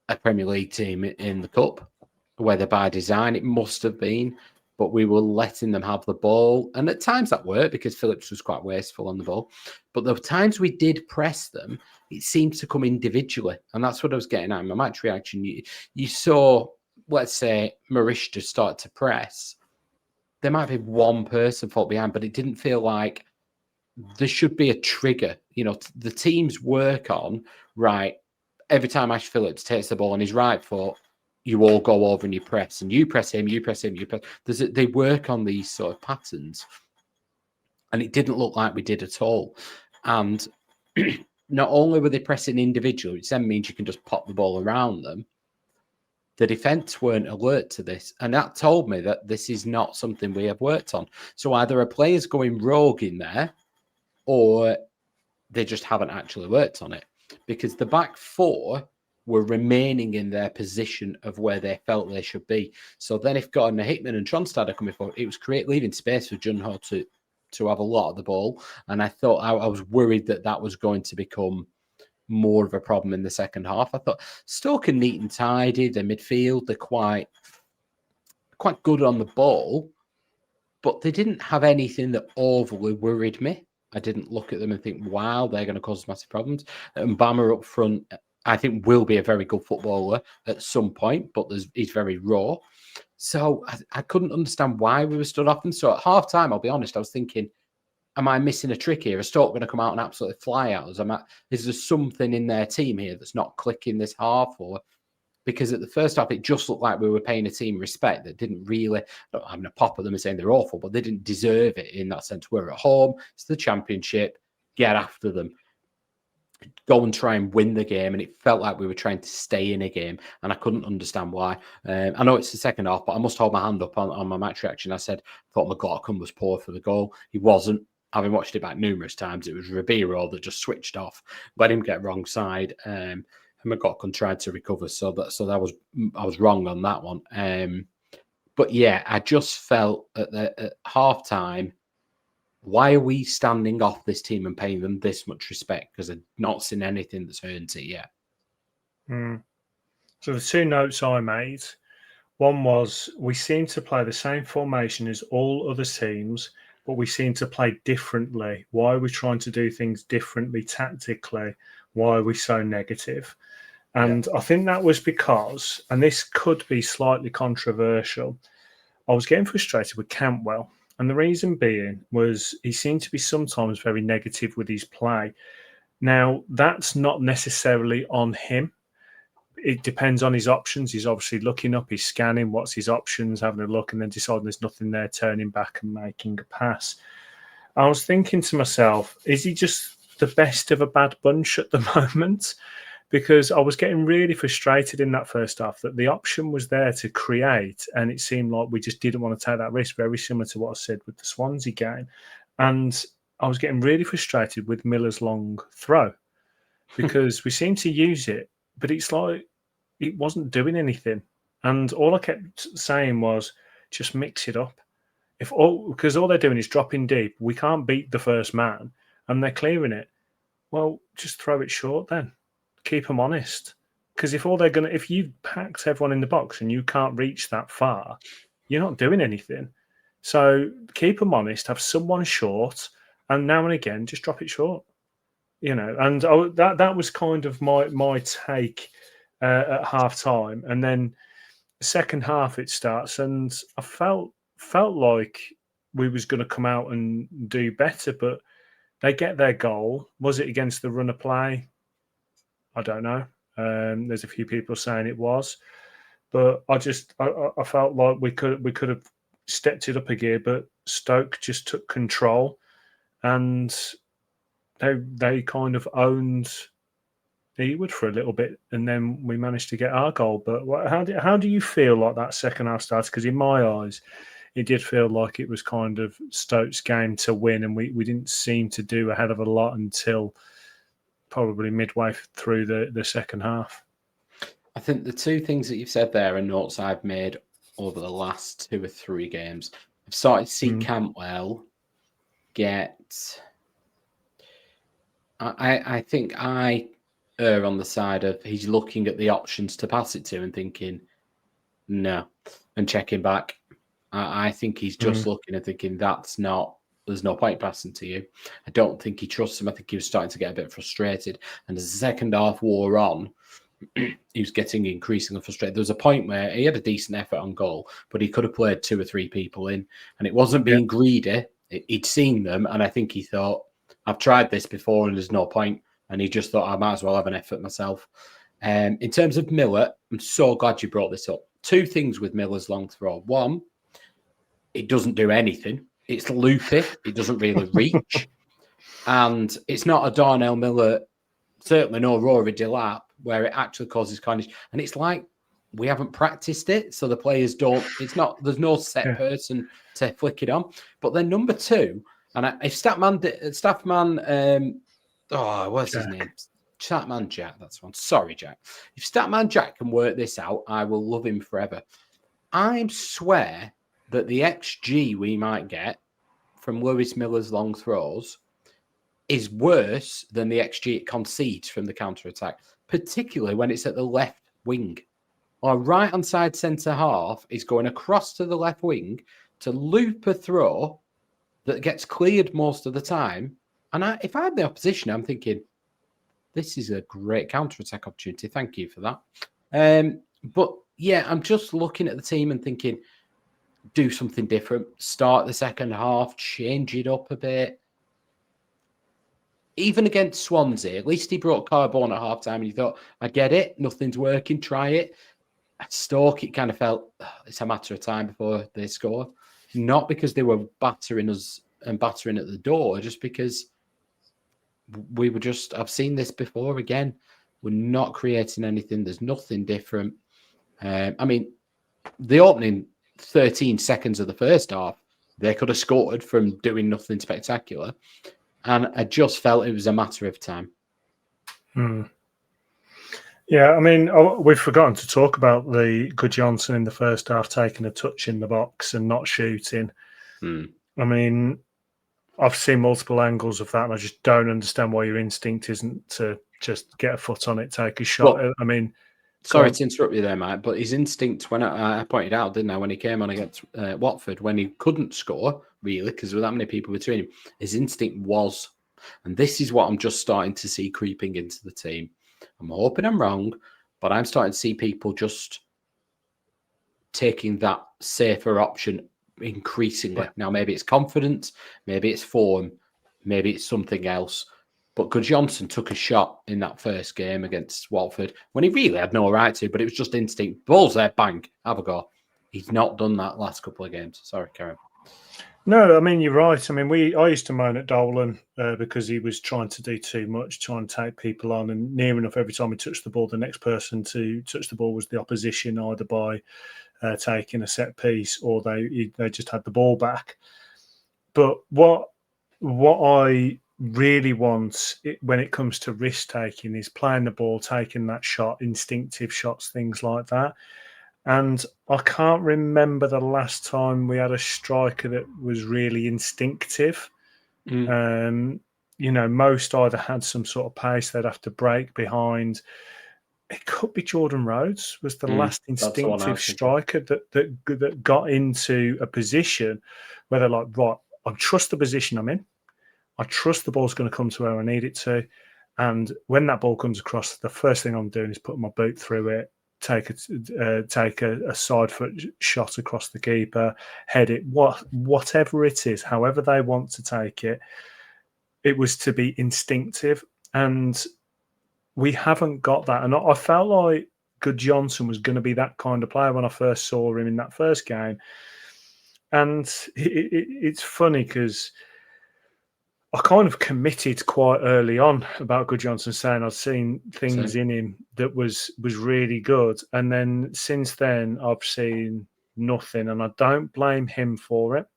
a Premier League team in the Cup, whether by design it must have been, but we were letting them have the ball. And at times that worked, because Phillips was quite wasteful on the ball. But the times we did press them, it seemed to come individually. And that's what I was getting at in my match reaction. You saw, let's say, Marishta start to press. There might be one person fall behind, but it didn't feel like there should be a trigger. The teams work on, right, every time Ash Phillips takes the ball on his right foot, you all go over and you press, and you press him, you press him, you press. They work on these sort of patterns. And it didn't look like we did at all. And not only were they pressing individually, which then means you can just pop the ball around them, the defence weren't alert to this. And that told me that this is not something we have worked on. So either a player's going rogue in there, or they just haven't actually worked on it. Because the back four were remaining in their position of where they felt they should be. So then if Gordon Hickman and Tronstad are coming forward, it was leaving space for Junho to have a lot of the ball. And I thought I was worried that was going to become more of a problem in the second half. I thought Stoke are neat and tidy. Their midfield, they're quite good on the ball, but they didn't have anything that overly worried me. I didn't look at them and think, wow, they're going to cause massive problems. And Bama up front, I think, will be a very good footballer at some point, but he's very raw. So I couldn't understand why we were stood off. And so at half time, I'll be honest, I was thinking, am I missing a trick here? Is Stoke going to come out and absolutely fly at us? Is there something in their team here that's not clicking this half? Or because at the first half, it just looked like we were paying a team respect that didn't really, not having a pop at them and saying they're awful, but they didn't deserve it in that sense. We're at home, it's the Championship, get after them. Go and try and win the game, and it felt like we were trying to stay in a game, and I couldn't understand why. I know it's the second half, but I must hold my hand up on my match reaction. I said, I thought McLaughlin was poor for the goal. He wasn't. Having watched it back numerous times, it was Ribeiro that just switched off, let him get wrong side, and McLaughlin tried to recover. So I was wrong on that one. But yeah, I just felt at half time, why are we standing off this team and paying them this much respect? Because I've not seen anything that's earned it yet. So the two notes I made, one was we seem to play the same formation as all other teams, but we seem to play differently. Why are we trying to do things differently tactically? Why are we so negative? And I think that was because, and this could be slightly controversial, I was getting frustrated with Cantwell. And the reason being was he seemed to be sometimes very negative with his play. Now, that's not necessarily on him. It depends on his options. He's obviously looking up, he's scanning, what's his options, having a look, and then deciding there's nothing there, turning back and making a pass. I was thinking to myself, is he just the best of a bad bunch at the moment? Because I was getting really frustrated in that first half that the option was there to create, and it seemed like we just didn't want to take that risk, very similar to what I said with the Swansea game. And I was getting really frustrated with Miller's long throw because we seemed to use it, but it's like it wasn't doing anything. And all I kept saying was just mix it up. Because all they're doing is dropping deep. We can't beat the first man, and they're clearing it. Well, just throw it short then. Keep them honest, because if you've packed everyone in the box and you can't reach that far, you're not doing anything. So keep them honest, have someone short, and now and again just drop it short. And that was kind of my take at half time, and then the second half it starts, and I felt like we was going to come out and do better, but they get their goal. Was it against the run of play? I don't know. There's a few people saying it was, but I felt like we could have stepped it up a gear, but Stoke just took control, and they kind of owned Ewood for a little bit, and then we managed to get our goal. But how do you feel like that second half started? Because in my eyes, it did feel like it was kind of Stoke's game to win, and we didn't seem to do a hell of a lot until probably midway through the second half. I think the two things that you've said there are notes I've made over the last 2 or 3 games. I've started to see Cantwell get... I think I err on the side of he's looking at the options to pass it to and thinking, no, and checking back. I think he's just looking and thinking, there's no point passing to you. I don't think he trusts him. I think he was starting to get a bit frustrated. And as the second half wore on, he was getting increasingly frustrated. There was a point where he had a decent effort on goal, but he could have played 2 or 3 people in. And it wasn't being greedy. He'd seen them, and I think he thought, I've tried this before and there's no point. And he just thought, I might as well have an effort myself. In terms of Miller, I'm so glad you brought this up. 2 things with Miller's long throw. One, it doesn't do anything. It's loopy. It doesn't really reach. And it's not a Darnell Miller, certainly no Rory Delap, where it actually causes carnage. And it's like we haven't practiced it, so the players don't. There's no set person to flick it on. But then number 2, and if Staffman, what's his name? Statman Jack, that's one. Sorry, Jack. If Statman Jack can work this out, I will love him forever. I swear that the XG we might get from Lewis Miller's long throws is worse than the XG it concedes from the counter-attack, particularly when it's at the left wing. Our right-hand side centre-half is going across to the left wing to loop a throw that gets cleared most of the time. And if I'm the opposition, I'm thinking, this is a great counter-attack opportunity. Thank you for that. But yeah, I'm just looking at the team and thinking, do something different. Start the second half, change it up a bit. Even against Swansea, at least he brought Carbone at half-time and you thought, I get it, nothing's working, try it. At Stoke, it kind of felt it's a matter of time before they score. Not because they were battering us and battering at the door, just because we were just, I've seen this before again. We're not creating anything. There's nothing different. I mean, the opening 13 seconds of the first half, they could have scored from doing nothing spectacular. And I just felt it was a matter of time. Yeah, I mean, we've forgotten to talk about the Gudjohnsen in the first half taking a touch in the box and not shooting. I mean, I've seen multiple angles of that, and I just don't understand why your instinct isn't to just get a foot on it, take a shot. Well, I mean, sorry to interrupt you there, Mike, but his instinct, when I pointed out, didn't I, when he came on against Watford, when he couldn't score, really, because there were that many people between him, his instinct was, and this is what I'm just starting to see creeping into the team. I'm hoping I'm wrong, but I'm starting to see people just taking that safer option increasingly. Now, maybe it's confidence, maybe it's form, maybe it's something else. But Gudjohnsen took a shot in that first game against Watford when he really had no right to, but it was just instinct. Ball's there, bang, have a go. He's not done that last couple of games. Sorry, Karen. No, I mean, you're right. I mean, I used to moan at Dolan because he was trying to do too much, trying to take people on, and near enough every time he touched the ball, the next person to touch the ball was the opposition, either by taking a set piece or they just had the ball back. But what I really want when it comes to risk taking is playing the ball, taking that shot, instinctive shots, things like that. And I can't remember the last time we had a striker that was really instinctive. Most either had some sort of pace, they'd have to break behind. It could be Jordan Rhodes was the last instinctive striker that got into a position where they're like, right, I trust the position I'm in. I trust the ball's going to come to where I need it to. And when that ball comes across, the first thing I'm doing is putting my boot through it, take a side foot shot across the keeper, head it, whatever it is, however they want to take it. It was to be instinctive, and we haven't got that. And I felt like Gudjohnsen was going to be that kind of player when I first saw him in that first game. And it's funny because I kind of committed quite early on about Gudjohnsen, saying I'd seen things in him that was really good. And then since then, I've seen nothing. And I don't blame him for it.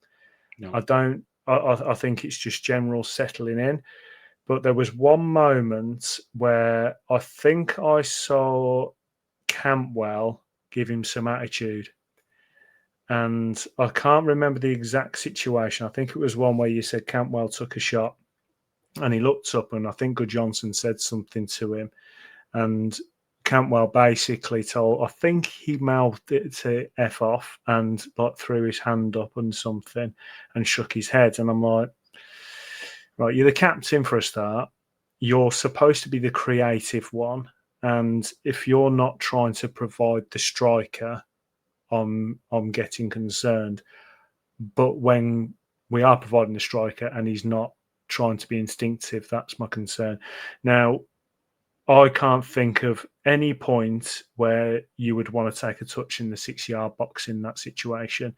No. I don't. I think it's just general settling in. But there was one moment where I think I saw Campbell give him some attitude. And I can't remember the exact situation. I think it was one where you said Campbell took a shot and he looked up, and I think Gudjohnsen said something to him. And Campbell basically I think he mouthed it to F off and like threw his hand up and something and shook his head. And I'm like, right, you're the captain for a start. You're supposed to be the creative one. And if you're not trying to provide the striker, I'm getting concerned. But when we are providing the striker and he's not trying to be instinctive, that's my concern. Now, I can't think of any point where you would want to take a touch in the 6-yard box in that situation.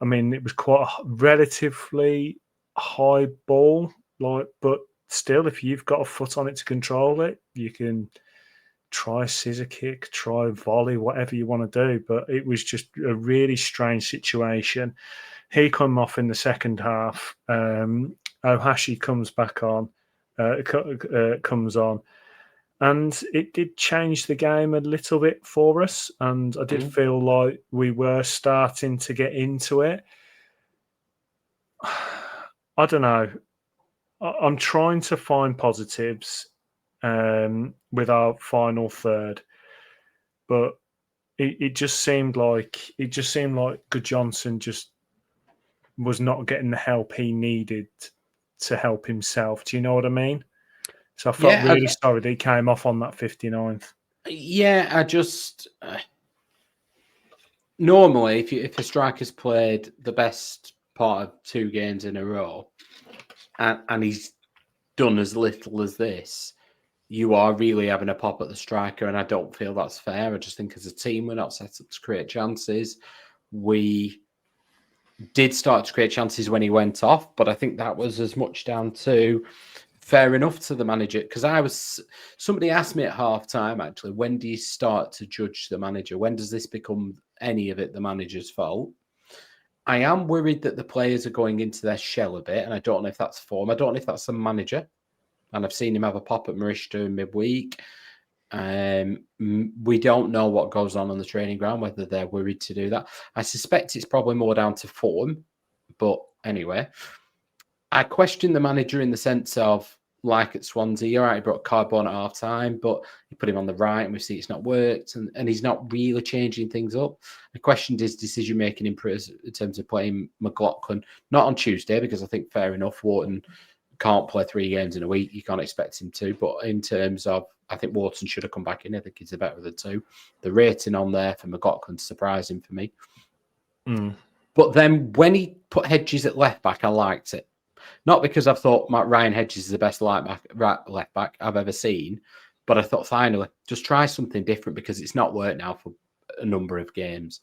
I mean, it was quite a relatively high ball, but still, if you've got a foot on it to control it, you can try scissor kick, try volley, whatever you want to do. But it was just a really strange situation. He come off in the second half. Ohashi comes back on, comes on. And it did change the game a little bit for us. And I did feel like we were starting to get into it. I don't know. I'm trying to find positives with our final third, but it just seemed like Good Johnson just was not getting the help he needed to help himself. Do you know what I mean? So I felt really sorry that he came off on that 59th. Yeah, I just normally if a striker's played the best part of 2 games in a row and he's done as little as this, you are really having a pop at the striker, and I don't feel that's fair. I just think as a team we're not set up to create chances. We did start to create chances when he went off, but I think that was as much down to fair enough to the manager, because somebody asked me at half time, actually, when do you start to judge the manager? When does this become any of it the manager's fault? I am worried that the players are going into their shell a bit, and I don't know if that's form. I don't know if that's the manager, and I've seen him have a pop at Marishta in midweek. We don't know what goes on the training ground, whether they're worried to do that. I suspect it's probably more down to form, but anyway, I question the manager in the sense of, like at Swansea, all right, he brought Cardbourne at half time, but he put him on the right and we see it's not worked, and he's not really changing things up. I questioned his decision making in terms of playing McLaughlin, not on Tuesday, because I think fair enough, Wharton can't play 3 games in a week. You can't expect him to, but in terms of, I think Wharton should have come back in. I think he's the better of the two. The rating on there for McLaughlin's surprising for me. But then when he put Hedges at left back, I liked it. Not because I thought Ryan Hedges is the best left back I've ever seen, but I thought finally, just try something different, because it's not worked now for a number of games.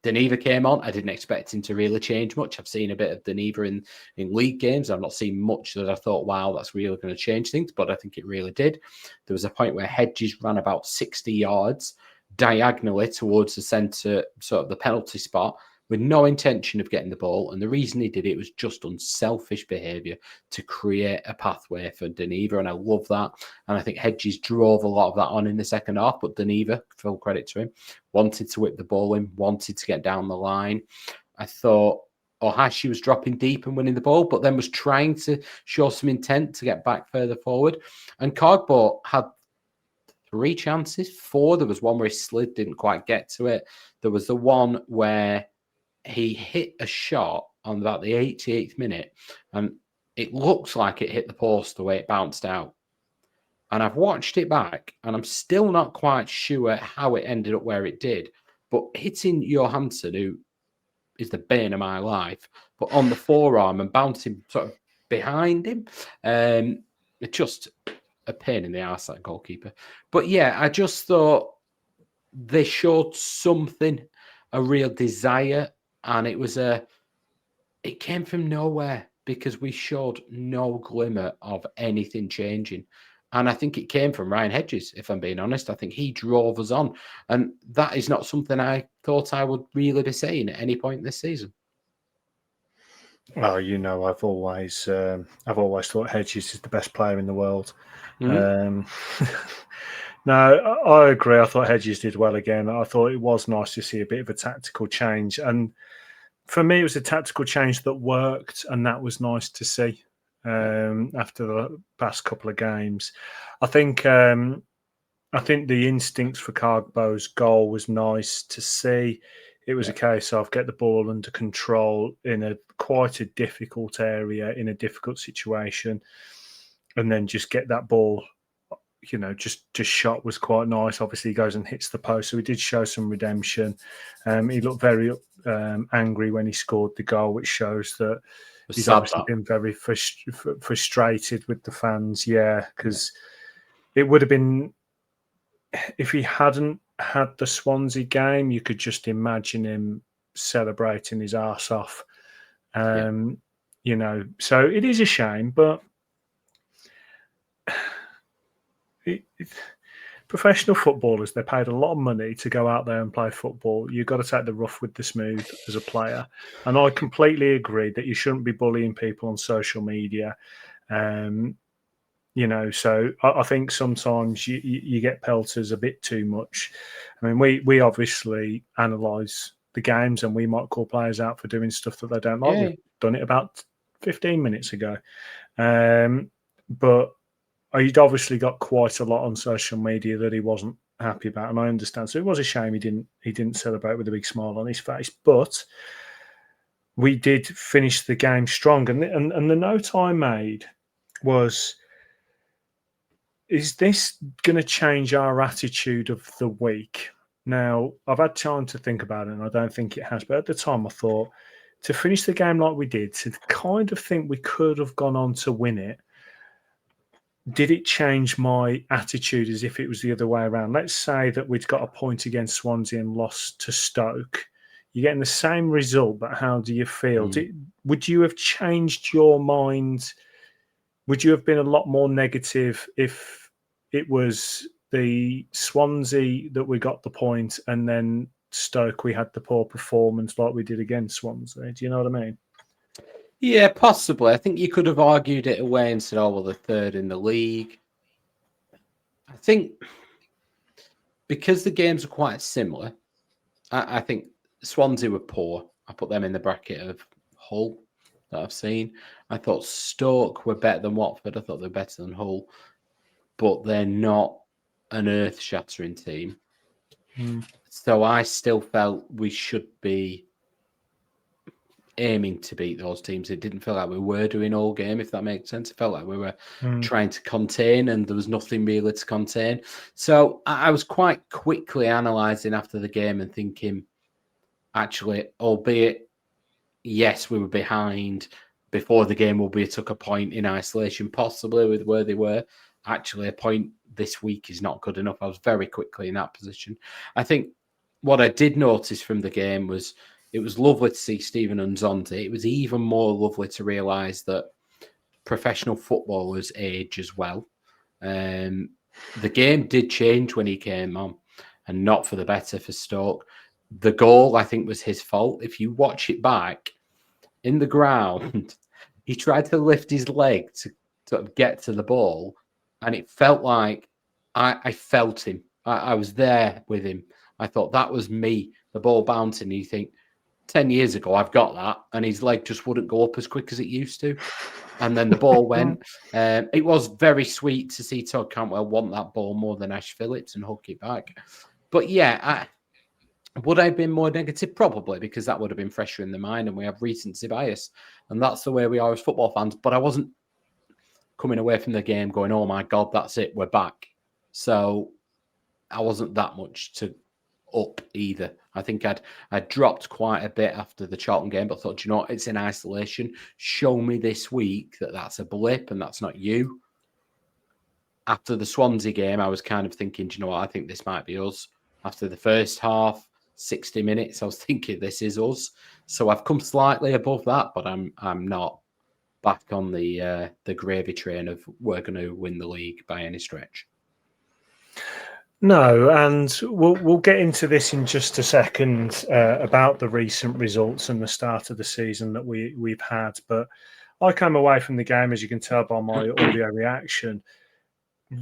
Deneva came on. I didn't expect him to really change much. I've seen a bit of Deneva in league games. I've not seen much that I thought, wow, that's really going to change things, but I think it really did. There was a point where Hedges ran about 60 yards diagonally towards the centre, sort of the penalty spot, with no intention of getting the ball. And the reason he did it was just unselfish behaviour to create a pathway for Deneva. And I love that. And I think Hedges drove a lot of that on in the second half. But Deneva, full credit to him, wanted to whip the ball in, wanted to get down the line. I thought Ohashi was dropping deep and winning the ball, but then was trying to show some intent to get back further forward. And Cardboard had 3 chances, 4. There was one where he slid, didn't quite get to it. There was the one where he hit a shot on about the 88th minute, and it looks like it hit the post the way it bounced out. And I've watched it back, and I'm still not quite sure how it ended up where it did. But hitting Johansson, who is the bane of my life, but on the forearm and bouncing sort of behind him, it's just a pain in the arse, that goalkeeper. But yeah, I just thought they showed something, a real desire. And it came from nowhere, because we showed no glimmer of anything changing. And I think it came from Ryan Hedges, if I'm being honest. I think he drove us on. And that is not something I thought I would really be saying at any point this season. Well, I've always thought Hedges is the best player in the world. No, I agree. I thought Hedges did well again. I thought it was nice to see a bit of a tactical change. And for me, it was a tactical change that worked, and that was nice to see after the past couple of games. I think the instincts for Cardbo's goal was nice to see. It was a case of get the ball under control in quite a difficult area, in a difficult situation, and then just get that ball, just shot was quite nice. Obviously, he goes and hits the post, so he did show some redemption. He looked very angry when he scored the goal, which shows that he's obviously been very frustrated with the fans. Yeah, because it would have been, if he hadn't had the Swansea game, you could just imagine him celebrating his arse off. So it is a shame, but professional footballers, they're paid a lot of money to go out there and play football. You've got to take the rough with the smooth as a player. And I completely agree that you shouldn't be bullying people on social media. So I think sometimes you get pelters a bit too much. I mean, we obviously analyse the games, and we might call players out for doing stuff that they don't like. Yeah. We've done it about 15 minutes ago. But he'd obviously got quite a lot on social media that he wasn't happy about, and I understand. So it was a shame he didn't celebrate with a big smile on his face. But we did finish the game strong, and the note I made was, is this going to change our attitude of the week? Now, I've had time to think about it, and I don't think it has. But at the time, I thought, to finish the game like we did, to kind of think we could have gone on to win it, did it change my attitude as if it was the other way around? Let's say that we'd got a point against Swansea and lost to Stoke. You're getting the same result, but how do you feel? Would you have changed your mind? Would you have been a lot more negative if it was the Swansea that we got the point and then Stoke we had the poor performance like we did against Swansea? Do you know what I mean? Yeah, possibly. I think you could have argued it away and said, oh, well, they're third in the league. I think because the games are quite similar, I think Swansea were poor. I put them in the bracket of Hull that I've seen. I thought Stoke were better than Watford. I thought they were better than Hull. But they're not an earth-shattering team. So I still felt we should be aiming to beat those teams. It didn't feel like we were doing all game, if that makes sense. It felt like we were trying to contain, and there was nothing really to contain. So I was quite quickly analysing after the game and thinking, actually, albeit, yes, we were behind before the game, albeit took a point in isolation, possibly with where they were. Actually, a point this week is not good enough. I was very quickly in that position. I think what I did notice from the game was it was lovely to see Stephen Nzonzi. It was even more lovely to realise that professional footballers age as well. The game did change when he came on, and not for the better for Stoke. The goal, I think, was his fault. If you watch it back, in the ground, he tried to lift his leg to sort of get to the ball, and it felt like I felt him. I was there with him. I thought that was me, the ball bouncing. You think, 10 years ago, I've got that, and his leg just wouldn't go up as quick as it used to. And then the ball went. It was very sweet to see Todd Cantwell want that ball more than Ash Phillips and hook it back. But yeah, would I have been more negative? Probably, because that would have been fresher in the mind, and we have recency bias. And that's the way we are as football fans. But I wasn't coming away from the game going, oh my God, that's it, we're back. So I wasn't that much to up either. I think I'd dropped quite a bit after the Charlton game, but thought, you know what, it's in isolation. Show me this week that that's a blip and that's not you. After the Swansea game, I was kind of thinking, you know what, I think this might be us. After the first half, 60 minutes, I was thinking this is us. So I've come slightly above that, but I'm not back on the gravy train of we're going to win the league by any stretch. No, and we'll get into this in just a second about the recent results and the start of the season that we've had. But I came away from the game, as you can tell by my audio reaction,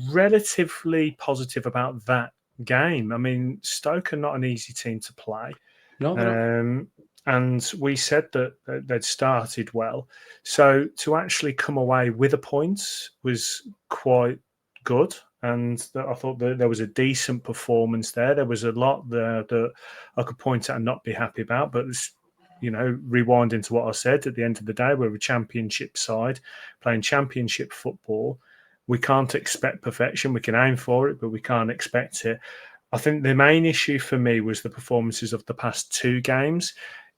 relatively positive about that game. I mean, Stoke are not an easy team to play. No, they're not. And we said that they'd started well. So to actually come away with a point was quite good. And I thought that there was a decent performance there. There was a lot there that I could point at and not be happy about. But, you know, rewinding to what I said, at the end of the day, we're a championship side playing championship football. We can't expect perfection. We can aim for it, but we can't expect it. I think the main issue for me was the performances of the past two games.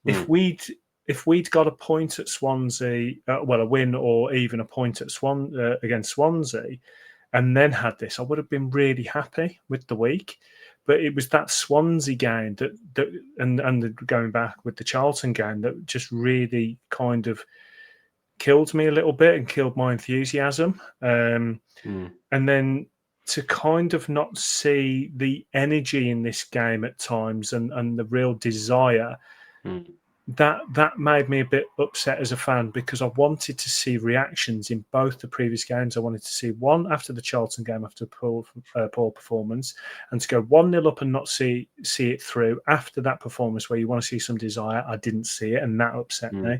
If we'd got a point at Swansea, a win or even a point at against Swansea, and then had this, I would have been really happy with the week. But it was that Swansea game and going back with the Charlton game that just really kind of killed me a little bit and killed my enthusiasm. And then to kind of not see the energy in this game at times and the real desire, that made me a bit upset as a fan, because I wanted to see reactions in both the previous games. I wanted to see one after the Charlton game, after poor performance, and to go 1-0 up and not see it through. After that performance where you want to see some desire, I didn't see it, and that upset me.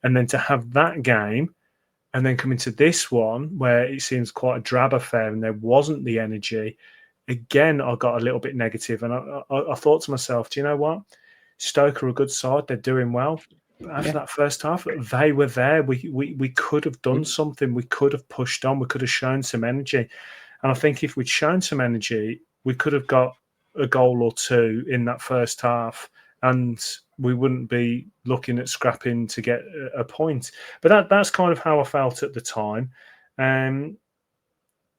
And then to have that game and then come into this one where it seems quite a drab affair and there wasn't the energy, again, I got a little bit negative. And I thought to myself, do you know what? Stoke are a good side. They're doing well. But after that first half, they were there. We could have done something. We could have pushed on. We could have shown some energy. And I think if we'd shown some energy, we could have got a goal or two in that first half and we wouldn't be looking at scrapping to get a point. But that's kind of how I felt at the time.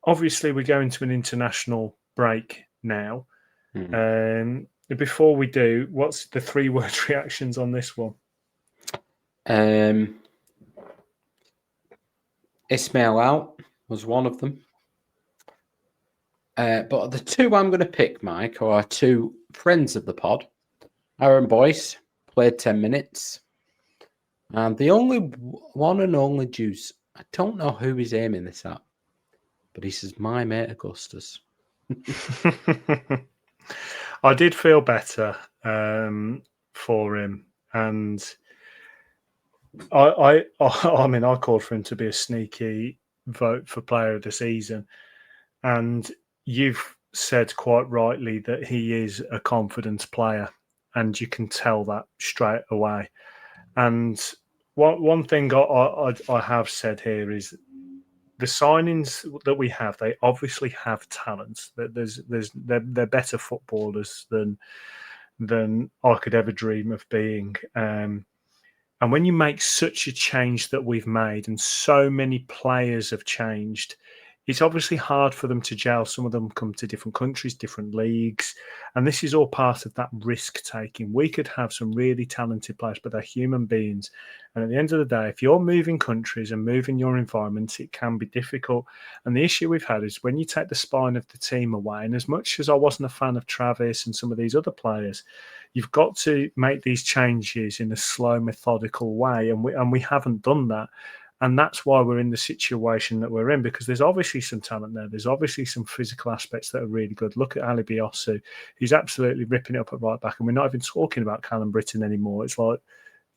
Obviously, we go into an international break now. Before we do, what's the 3-word reactions on this one? Ismaël out was one of them. But the two I'm going to pick, Mike, are two friends of the pod. Aaron Boyce played 10 minutes. And the only one and only Juice, I don't know who he's aiming this at, but he says, my mate Augustus. I did feel better for him. And I mean, I called for him to be a sneaky vote for player of the season. And you've said quite rightly that he is a confidence player, and you can tell that straight away. And one thing I have said here is the signings that we have, they obviously have talent. They're better footballers than I could ever dream of being. And when you make such a change that we've made, and so many players have changed, it's obviously hard for them to gel. Some of them come to different countries, different leagues, and this is all part of that risk-taking. We could have some really talented players, but they're human beings. And at the end of the day, if you're moving countries and moving your environment, it can be difficult. And the issue we've had is when you take the spine of the team away, and as much as I wasn't a fan of Travis and some of these other players, you've got to make these changes in a slow, methodical way, and we haven't done that. And that's why we're in the situation that we're in, because there's obviously some talent there. There's obviously some physical aspects that are really good. Look at Ali Biosu. He's absolutely ripping it up at right back. And we're not even talking about Callum Britton anymore. It's like,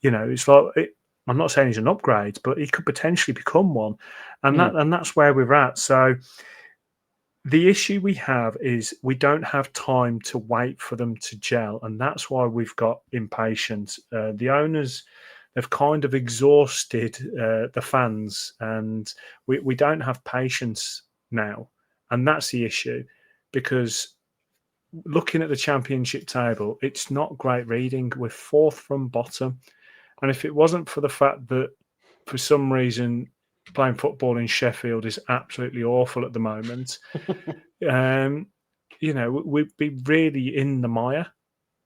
I'm not saying he's an upgrade, but he could potentially become one. And that's where we're at. So the issue we have is we don't have time to wait for them to gel. And that's why we've got impatience. The owners, they've kind of exhausted the fans, and we don't have patience now. And that's the issue, because looking at the championship table, it's not great reading. We're 4th from bottom. And if it wasn't for the fact that for some reason playing football in Sheffield is absolutely awful at the moment, we'd be really in the mire.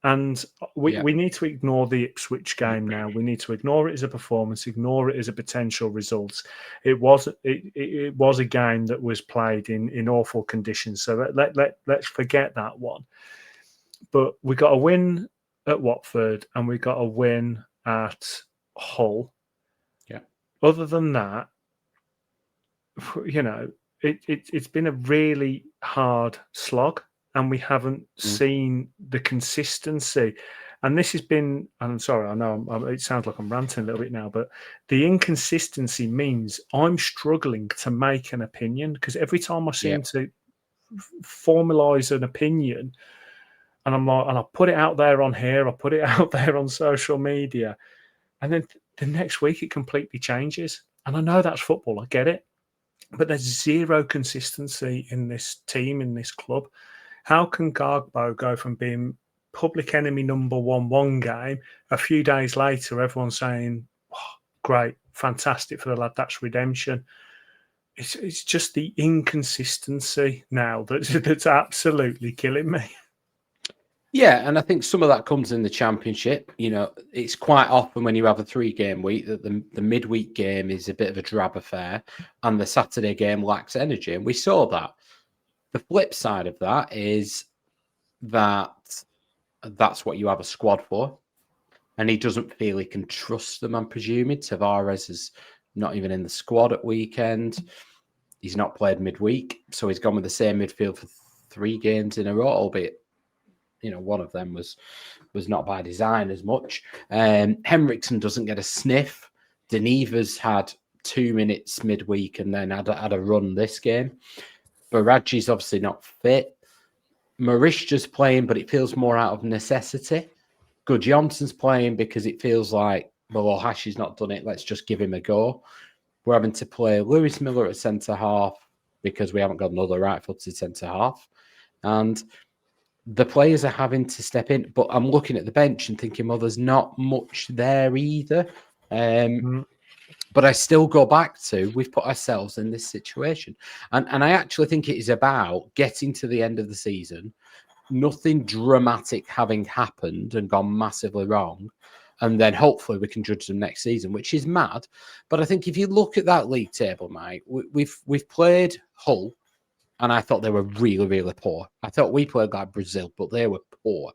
And we need to ignore the Ipswich game now. We need to ignore it as a performance, ignore it as a potential result. It was a game that was played in awful conditions. So let's forget that one. But we got a win at Watford and we got a win at Hull. Yeah. Other than that, it's been a really hard slog. And we haven't seen the consistency. And this has been, and I'm sorry, I know it sounds like I'm ranting a little bit now, but the inconsistency means I'm struggling to make an opinion, because every time I seem to formalize an opinion, and I'm like, and I put it out there on here, I put it out there on social media, and then the next week it completely changes. And I know that's football, I get it, but there's zero consistency in this team, in this club. How can Gargbo go from being public enemy number one game, a few days later, everyone's saying, oh, great, fantastic for the lad, that's redemption. It's just the inconsistency now that's absolutely killing me. Yeah, and I think some of that comes in the championship. It's quite often when you have a 3-game week that the midweek game is a bit of a drab affair and the Saturday game lacks energy. And we saw that. The flip side of that is that that's what you have a squad for. And he doesn't feel he can trust them, I'm presuming. Tavares is not even in the squad at weekend. He's not played midweek. So he's gone with the same midfield for 3 games in a row, albeit, one of them was not by design as much. Henriksen doesn't get a sniff. Deneva's had 2 minutes midweek and then had a run this game. Baraji's obviously not fit. Marishka's playing, but it feels more out of necessity. Good Johnson's playing because it feels like, well, Ohashi's not done it. Let's just give him a go. We're having to play Lewis Miller at centre half because we haven't got another right-footed centre half. And the players are having to step in. But I'm looking at the bench and thinking, well, there's not much there either. But I still go back to, we've put ourselves in this situation. And I actually think it is about getting to the end of the season, nothing dramatic having happened and gone massively wrong. And then hopefully we can judge them next season, which is mad. But I think if you look at that league table, mate, we've played Hull, and I thought they were really, really poor. I thought we played like Brazil, but they were poor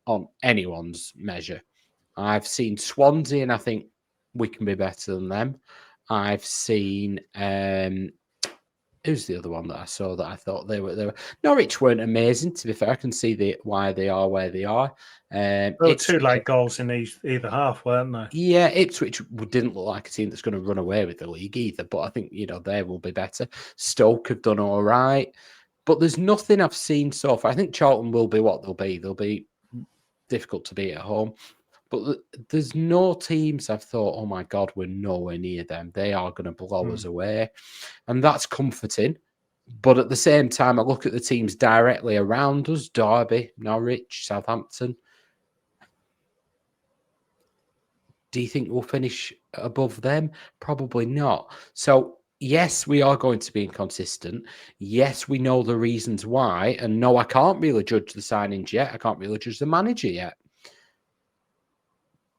on anyone's measure. I've seen Swansea, and I think we can be better than them. I've seen who's the other one that I saw that I thought they were Norwich weren't amazing, to be fair. I can see why they are where they are. There were 2 late goals in either half, weren't there? Yeah, Ipswich didn't look like a team that's going to run away with the league either, but I think, they will be better. Stoke have done all right, but there's nothing I've seen so far. I think Charlton will be what they'll be. They'll be difficult to beat at home. But there's no teams I've thought, oh my God, we're nowhere near them. They are going to blow us away. And that's comforting. But at the same time, I look at the teams directly around us, Derby, Norwich, Southampton. Do you think we'll finish above them? Probably not. So, yes, we are going to be inconsistent. Yes, we know the reasons why. And no, I can't really judge the signings yet. I can't really judge the manager yet.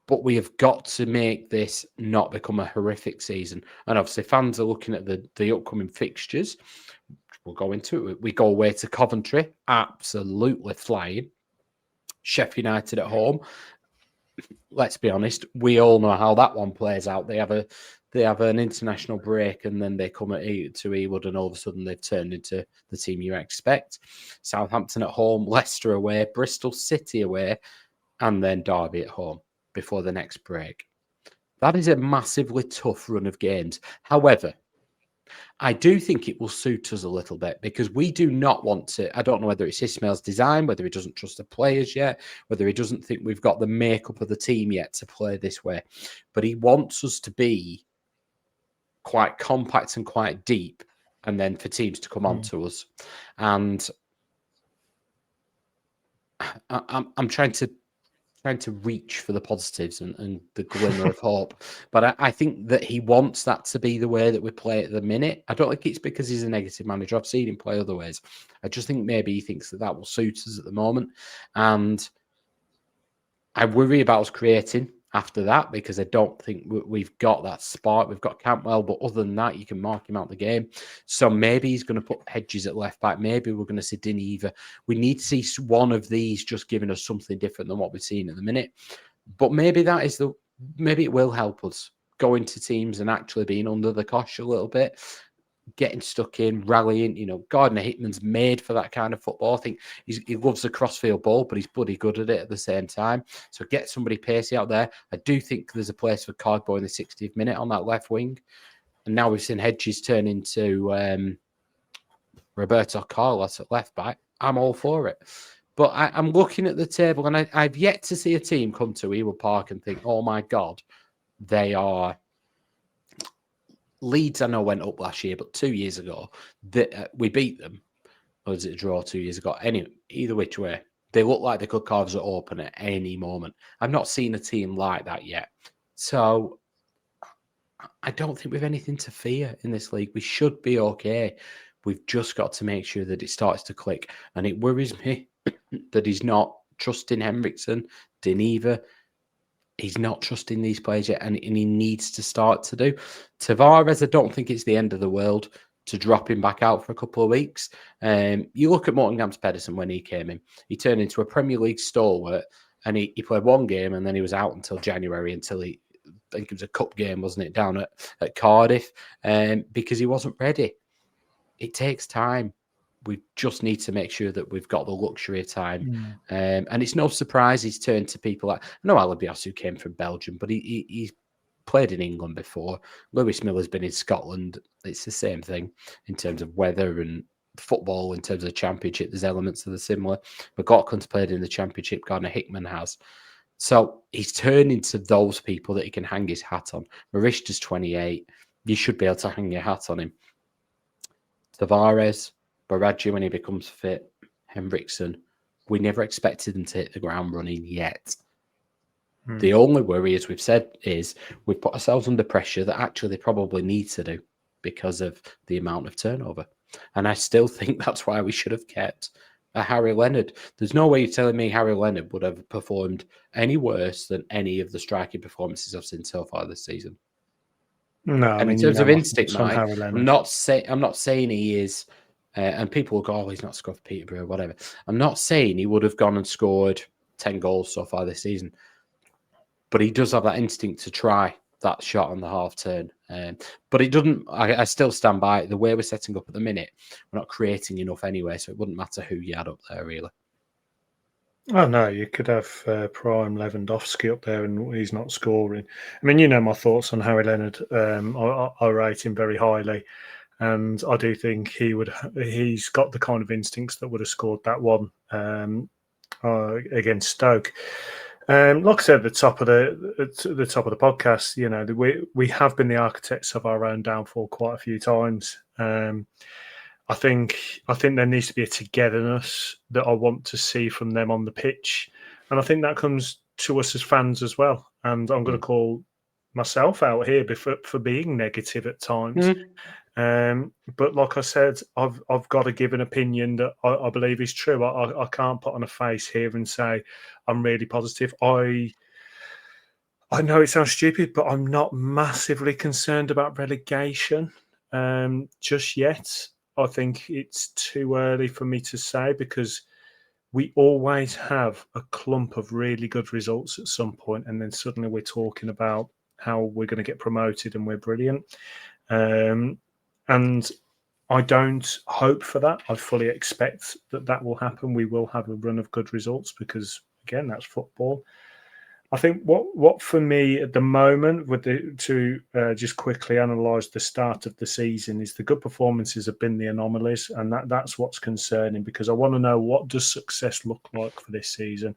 But we have got to make this not become a horrific season. And obviously, fans are looking at the upcoming fixtures. We'll go into it. We go away to Coventry, absolutely flying. Sheffield United at home. Let's be honest, we all know how that one plays out. They have an international break, and then they come to Ewood, and all of a sudden they've turned into the team you expect. Southampton at home, Leicester away, Bristol City away, and then Derby at home before the next break. That is a massively tough run of games. However, I do think it will suit us a little bit because we do not want to. I don't know whether it's Ismaël's design, whether he doesn't trust the players yet, whether he doesn't think we've got the makeup of the team yet to play this way. But he wants us to be quite compact and quite deep, and then for teams to come on to us. And I'm trying to reach for the positives and the glimmer of hope. But I think that he wants that to be the way that we play at the minute. I don't think it's because he's a negative manager. I've seen him play other ways. I just think maybe he thinks that will suit us at the moment. And I worry about us creating after that because I don't think we've got that spark. We've got Cantwell, but other than that, you can mark him out the game. So maybe he's going to put Hedges at left back. Maybe we're going to see Dineva. We need to see one of these just giving us something different than what we've seen at the minute. But maybe maybe it will help us go into teams and actually being under the cosh a little bit, getting stuck in, rallying. Gardner Hickman's made for that kind of football. I think he loves the crossfield ball, but he's bloody good at it at the same time. So get somebody pacey out there. I do think there's a place for Cardboy in the 60th minute on that left wing. And now we've seen Hedges turn into Roberto Carlos at left back. I'm all for it. But I'm looking at the table, and I've yet to see a team come to Ewood Park and think, oh my God, they are... Leeds, I know, went up last year, but 2 years ago, we beat them. Or was it a draw 2 years ago? Anyway, either which way, they look like they could carve us open at any moment. I've not seen a team like that yet. So I don't think we've anything to fear in this league. We should be okay. We've just got to make sure that it starts to click. And it worries me that he's not trusting Henriksen, Dineva. He's not trusting these players yet, and he needs to start to do. Tavares, I don't think it's the end of the world to drop him back out for a couple of weeks. You look at Morten Gamst Pedersen when he came in. He turned into a Premier League stalwart, and he played one game, and then he was out until January, until I think it was a cup game, wasn't it, down at Cardiff, because he wasn't ready. It takes time. We just need to make sure that we've got the luxury of time. And it's no surprise he's turned to people like... I know Alabias, who came from Belgium, but he played in England before. Lewis Miller's been in Scotland. It's the same thing in terms of weather and football. In terms of the Championship, there's elements that are similar. McLaughlin's played in the Championship. Gardner Hickman has. So he's turning to those people that he can hang his hat on. Marishta's 28. You should be able to hang your hat on him. Tavares, Baradji when he becomes fit, Henriksen. We never expected them to hit the ground running yet. The only worry, as we've said, is we've put ourselves under pressure that actually they probably need to do because of the amount of turnover. And I still think that's why we should have kept a Harry Leonard. There's no way you're telling me Harry Leonard would have performed any worse than any of the striking performances I've seen so far this season. No, and in terms of instinct, Mike, I'm not saying he is, and people will go, "Oh, he's not scored for Peterborough," or whatever. I'm not saying he would have gone and scored 10 goals so far this season, but he does have that instinct to try that shot on the half turn. But it doesn't. I still stand by it. The way we're setting up at the minute, we're not creating enough anyway, so it wouldn't matter who you had up there, really. Oh, no, you could have prime Lewandowski up there and he's not scoring. I mean, you know my thoughts on Harry Leonard. I rate him very highly. And I do think he's got the kind of instincts that would have scored that one against Stoke. Like I said at the top of the podcast, you know, we have been the architects of our own downfall quite a few times. I think there needs to be a togetherness that I want to see from them on the pitch, and I think that comes to us as fans as well. And I'm going to call myself out here for being negative at times. But like I said, I've got to give an opinion that I believe is true. I can't put on a face here and say I'm really positive. I know it sounds stupid, but I'm not massively concerned about relegation just yet. I think it's too early for me to say because we always have a clump of really good results at some point, and then suddenly we're talking about how we're going to get promoted and we're brilliant. And I don't hope for that. I fully expect that will happen. We will have a run of good results because, again, that's football. I think what for me at the moment, to just quickly analyse the start of the season, is the good performances have been the anomalies, and that's what's concerning because I want to know what does success look like for this season.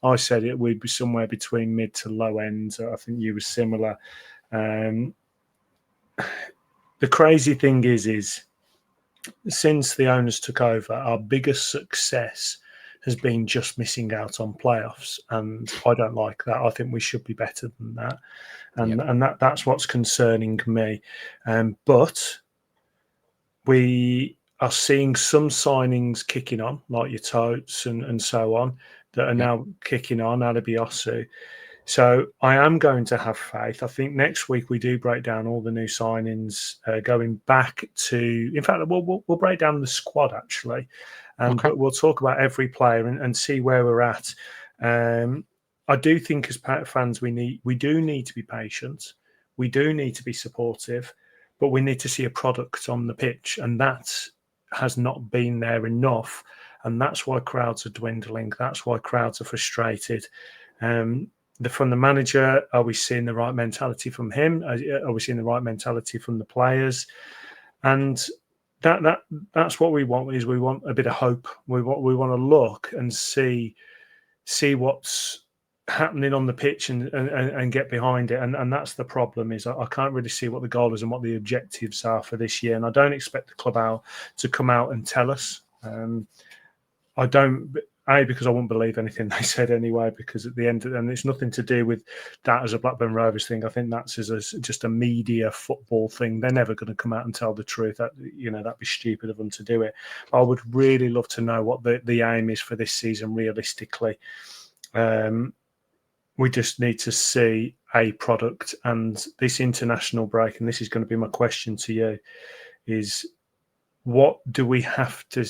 I said it would be somewhere between mid to low end. I think you were similar. The crazy thing is since the owners took over, our biggest success has been just missing out on playoffs, and I don't like that. I think we should be better than that, and that's what's concerning me. But we are seeing some signings kicking on, like your Totes and so on, that are now kicking on, Alabiosu. So I am going to have faith. I think next week we do break down all the new signings, going back to. In fact, we'll break down the squad actually, but we'll talk about every player and see where we're at. I do think as fans we do need to be patient. We do need to be supportive, but we need to see a product on the pitch, and that has not been there enough, and that's why crowds are dwindling. That's why crowds are frustrated. From the manager, are we seeing the right mentality from him? Are we seeing the right mentality from the players? And that's what we want. Is we want a bit of hope. We want to look and see what's happening on the pitch and get behind it. And that's the problem. Is I can't really see what the goal is and what the objectives are for this year. And I don't expect the club to come out and tell us. I don't. Because I won't believe anything they said anyway, because at the end, and it's nothing to do with that as a Blackburn Rovers thing. I think that's just a media football thing. They're never going to come out and tell the truth. That'd be stupid of them to do it. But I would really love to know what the aim is for this season realistically. We just need to see a product, and this international break, and this is going to be my question to you, is what do we have to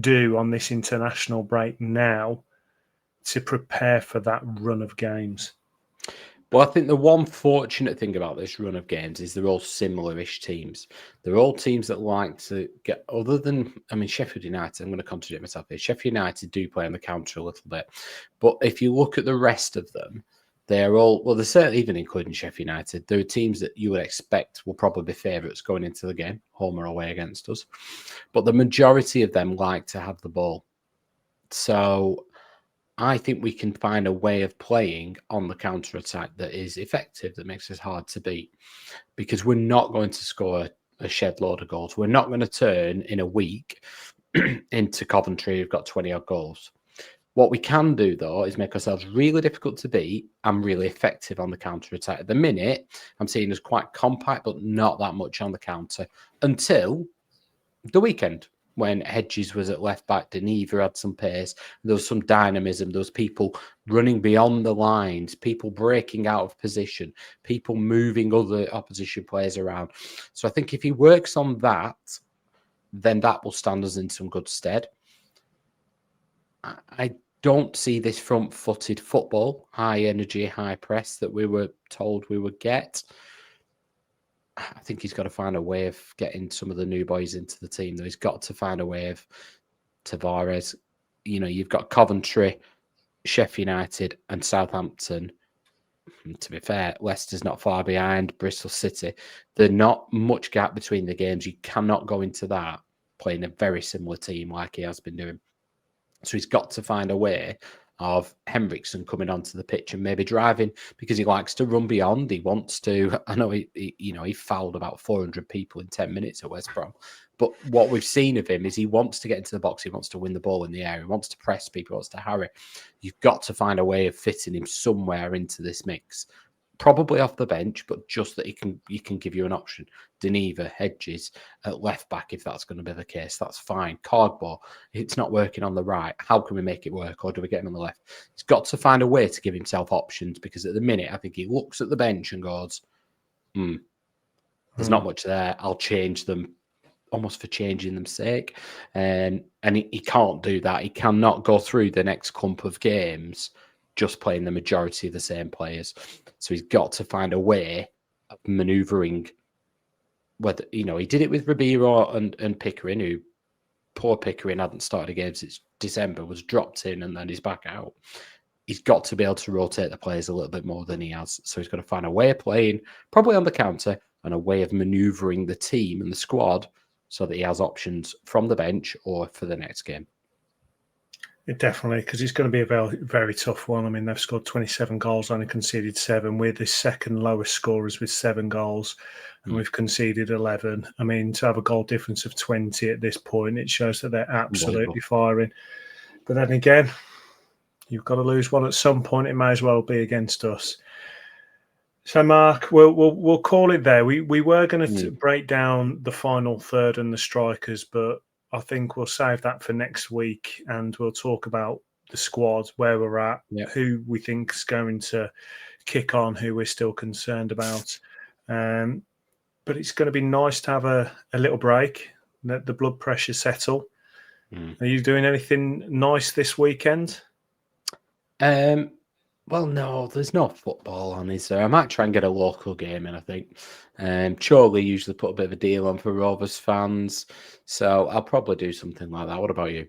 do on this international break now to prepare for that run of games? Well, I think the one fortunate thing about this run of games is they're all similar-ish teams. They're all teams that like to get, other than, Sheffield United, I'm going to contradict myself here. Sheffield United do play on the counter a little bit. But if you look at the rest of them, They're all, well, they're certainly, even including Sheffield United, there are teams that you would expect will probably be favourites going into the game, home or away against us. But the majority of them like to have the ball. So I think we can find a way of playing on the counter-attack that is effective, that makes us hard to beat. Because we're not going to score a shed load of goals. We're not going to turn in a week into Coventry who've got 20-odd goals. What we can do, though, is make ourselves really difficult to beat and really effective on the counter-attack. At the minute, I'm seeing us quite compact, but not that much on the counter until the weekend when Hedges was at left-back, Deneva had some pace, there was some dynamism, there was people running beyond the lines, people breaking out of position, people moving other opposition players around. So I think if he works on that, then that will stand us in some good stead. I don't see this front-footed football, high energy, high press that we were told we would get. I think he's got to find a way of getting some of the new boys into the team, though. He's got to find a way of Tavares. You know, you've got Coventry, Sheffield United, and Southampton. To be fair, Leicester's not far behind, Bristol City. There's not much gap between the games. You cannot go into that playing a very similar team like he has been doing. So he's got to find a way of Henriksen coming onto the pitch and maybe driving, because he likes to run beyond. He wants to. I know he fouled about 400 people in 10 minutes at West Brom. But what we've seen of him is he wants to get into the box. He wants to win the ball in the air. He wants to press people. He wants to harry. You've got to find a way of fitting him somewhere into this mix. Probably off the bench, but just that he can give you an option. Deneva, Hedges at left back, if that's going to be the case, that's fine. Cardboard, it's not working on the right. How can we make it work, or do we get him on the left? He's got to find a way to give himself options, because at the minute, I think he looks at the bench and goes, there's not much there. I'll change them, almost for changing them's sake. And he can't do that. He cannot go through the next clump of games just playing the majority of the same players. So he's got to find a way of manoeuvring. Whether, you know, he did it with Ribeiro and Pickering, who, poor Pickering, hadn't started a game since December, was dropped in and then he's back out. He's got to be able to rotate the players a little bit more than he has. So he's got to find a way of playing, probably on the counter, and a way of manoeuvring the team and the squad so that he has options from the bench or for the next game. Definitely, because it's going to be a very, very tough one. I mean, they've scored 27 goals, only conceded 7. We're the second lowest scorers with 7 goals, and we've conceded 11. I mean, to have a goal difference of 20 at this point, it shows that they're absolutely firing. But then again, you've got to lose one at some point. It may as well be against us. So, Mark, we'll call it there. We were going to break down the final third and the strikers, but I think we'll save that for next week, and we'll talk about the squad, where we're at, who we think is going to kick on, who we're still concerned about. But it's going to be nice to have a little break, let the blood pressure settle. Are you doing anything nice this weekend? Well, no, there's no football on, is there? I might try and get a local game in, I think. Charlie usually put a bit of a deal on for Rovers fans, so I'll probably do something like that. What about you?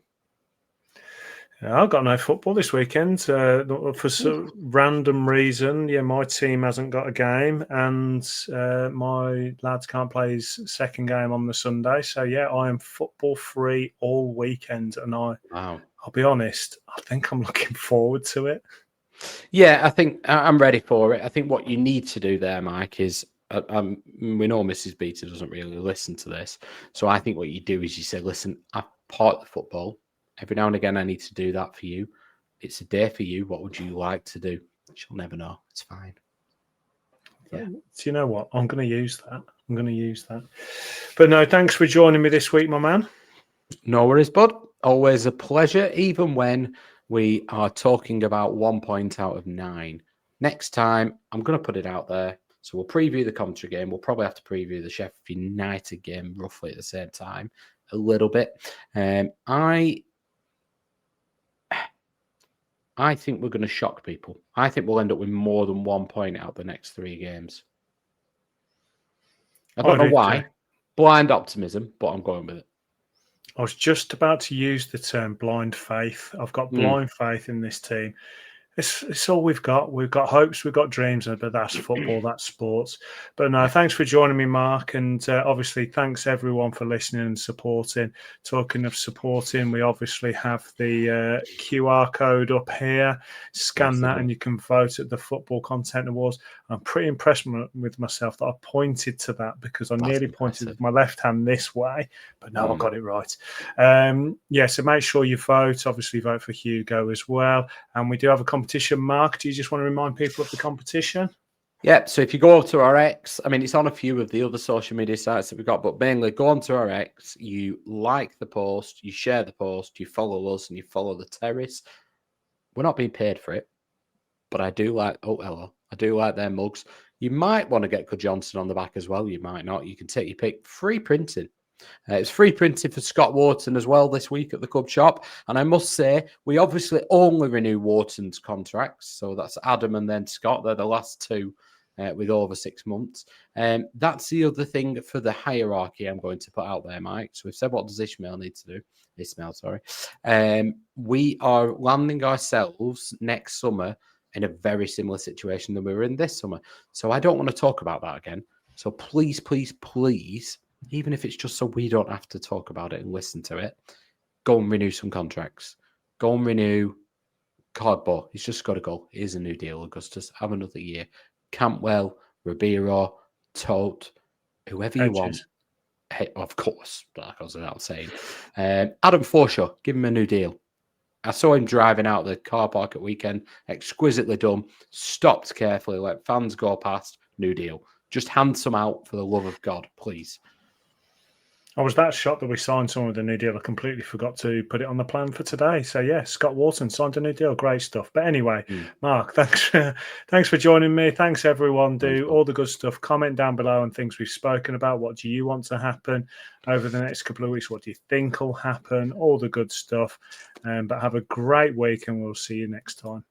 I've got no football this weekend. For some random reason, my team hasn't got a game, and my lads can't play his second game on the Sunday. So, I am football free all weekend, and I'll be honest, I think I'm looking forward to it. Yeah, I think I'm ready for it. I think what you need to do there, Mike, is we know Mrs. Beaty doesn't really listen to this. So I think what you do is you say, listen, I'm part of the football. Every now and again, I need to do that for you. It's a day for you. What would you like to do? She'll never know. It's fine. Yeah. Do you know what? I'm going to use that. But no, thanks for joining me this week, my man. No worries, bud. Always a pleasure, even when we are talking about 1 point out of 9. Next time, I'm going to put it out there. So we'll preview the Coventry game. We'll probably have to preview the Sheffield United game roughly at the same time, a little bit. I think we're going to shock people. I think we'll end up with more than 1 point out the next 3 games. I don't know why. Blind optimism, but I'm going with it. I was just about to use the term blind faith. I've got blind faith in this team. It's all we've got. We've got hopes, we've got dreams, but that's football, that's sports. But no, thanks for joining me, Mark. And obviously, thanks everyone for listening and supporting. Talking of supporting, we obviously have the QR code up here. Scan that and you can vote at the Football Content Awards. I'm pretty impressed with myself that I pointed to that because I nearly pointed with my left hand this way, but no, I got it right. So make sure you vote. Obviously, vote for Hugo as well. And we do have a competition. Mark, do you just want to remind people of the competition? Yeah, so if you go to our X, I mean, it's on a few of the other social media sites that we've got, but mainly go on to our X, you like the post, you share the post, you follow us, and you follow the terrace. We're not being paid for it, but I do like, I do like their mugs. You might want to get Good Johnson on the back as well. You might not. You can take your pick. Free printing. It's free printing for Scott Wharton as well this week at the Cub Shop. And I must say, we obviously only renew Wharton's contracts. So that's Adam and then Scott. They're the last two with over 6 months. That's the other thing for the hierarchy I'm going to put out there, Mike. So we've said, what does Ismaël need to do? We are landing ourselves next summer in a very similar situation than we were in this summer. So I don't want to talk about that again. So please, please, please, even if it's just so we don't have to talk about it and listen to it, go and renew some contracts. Go and renew Cardboard. He's just got to go. Here's a new deal, Augustus. Have another year. Campbell, Ribeiro, Tote, whoever you want. Hey, of course, that goes without saying. Adam Forshaw, give him a new deal. I saw him driving out the car park at weekend. Exquisitely done. Stopped carefully, let fans go past. New deal. Just hand some out for the love of God, please. I was that shocked that we signed someone with a new deal. I completely forgot to put it on the plan for today. So, yeah, Scott Wharton signed a new deal. Great stuff. But anyway, Mark, thanks for joining me. Thanks, everyone. Do all the good stuff. Comment down below on things we've spoken about. What do you want to happen over the next couple of weeks? What do you think will happen? All the good stuff. But have a great week and we'll see you next time.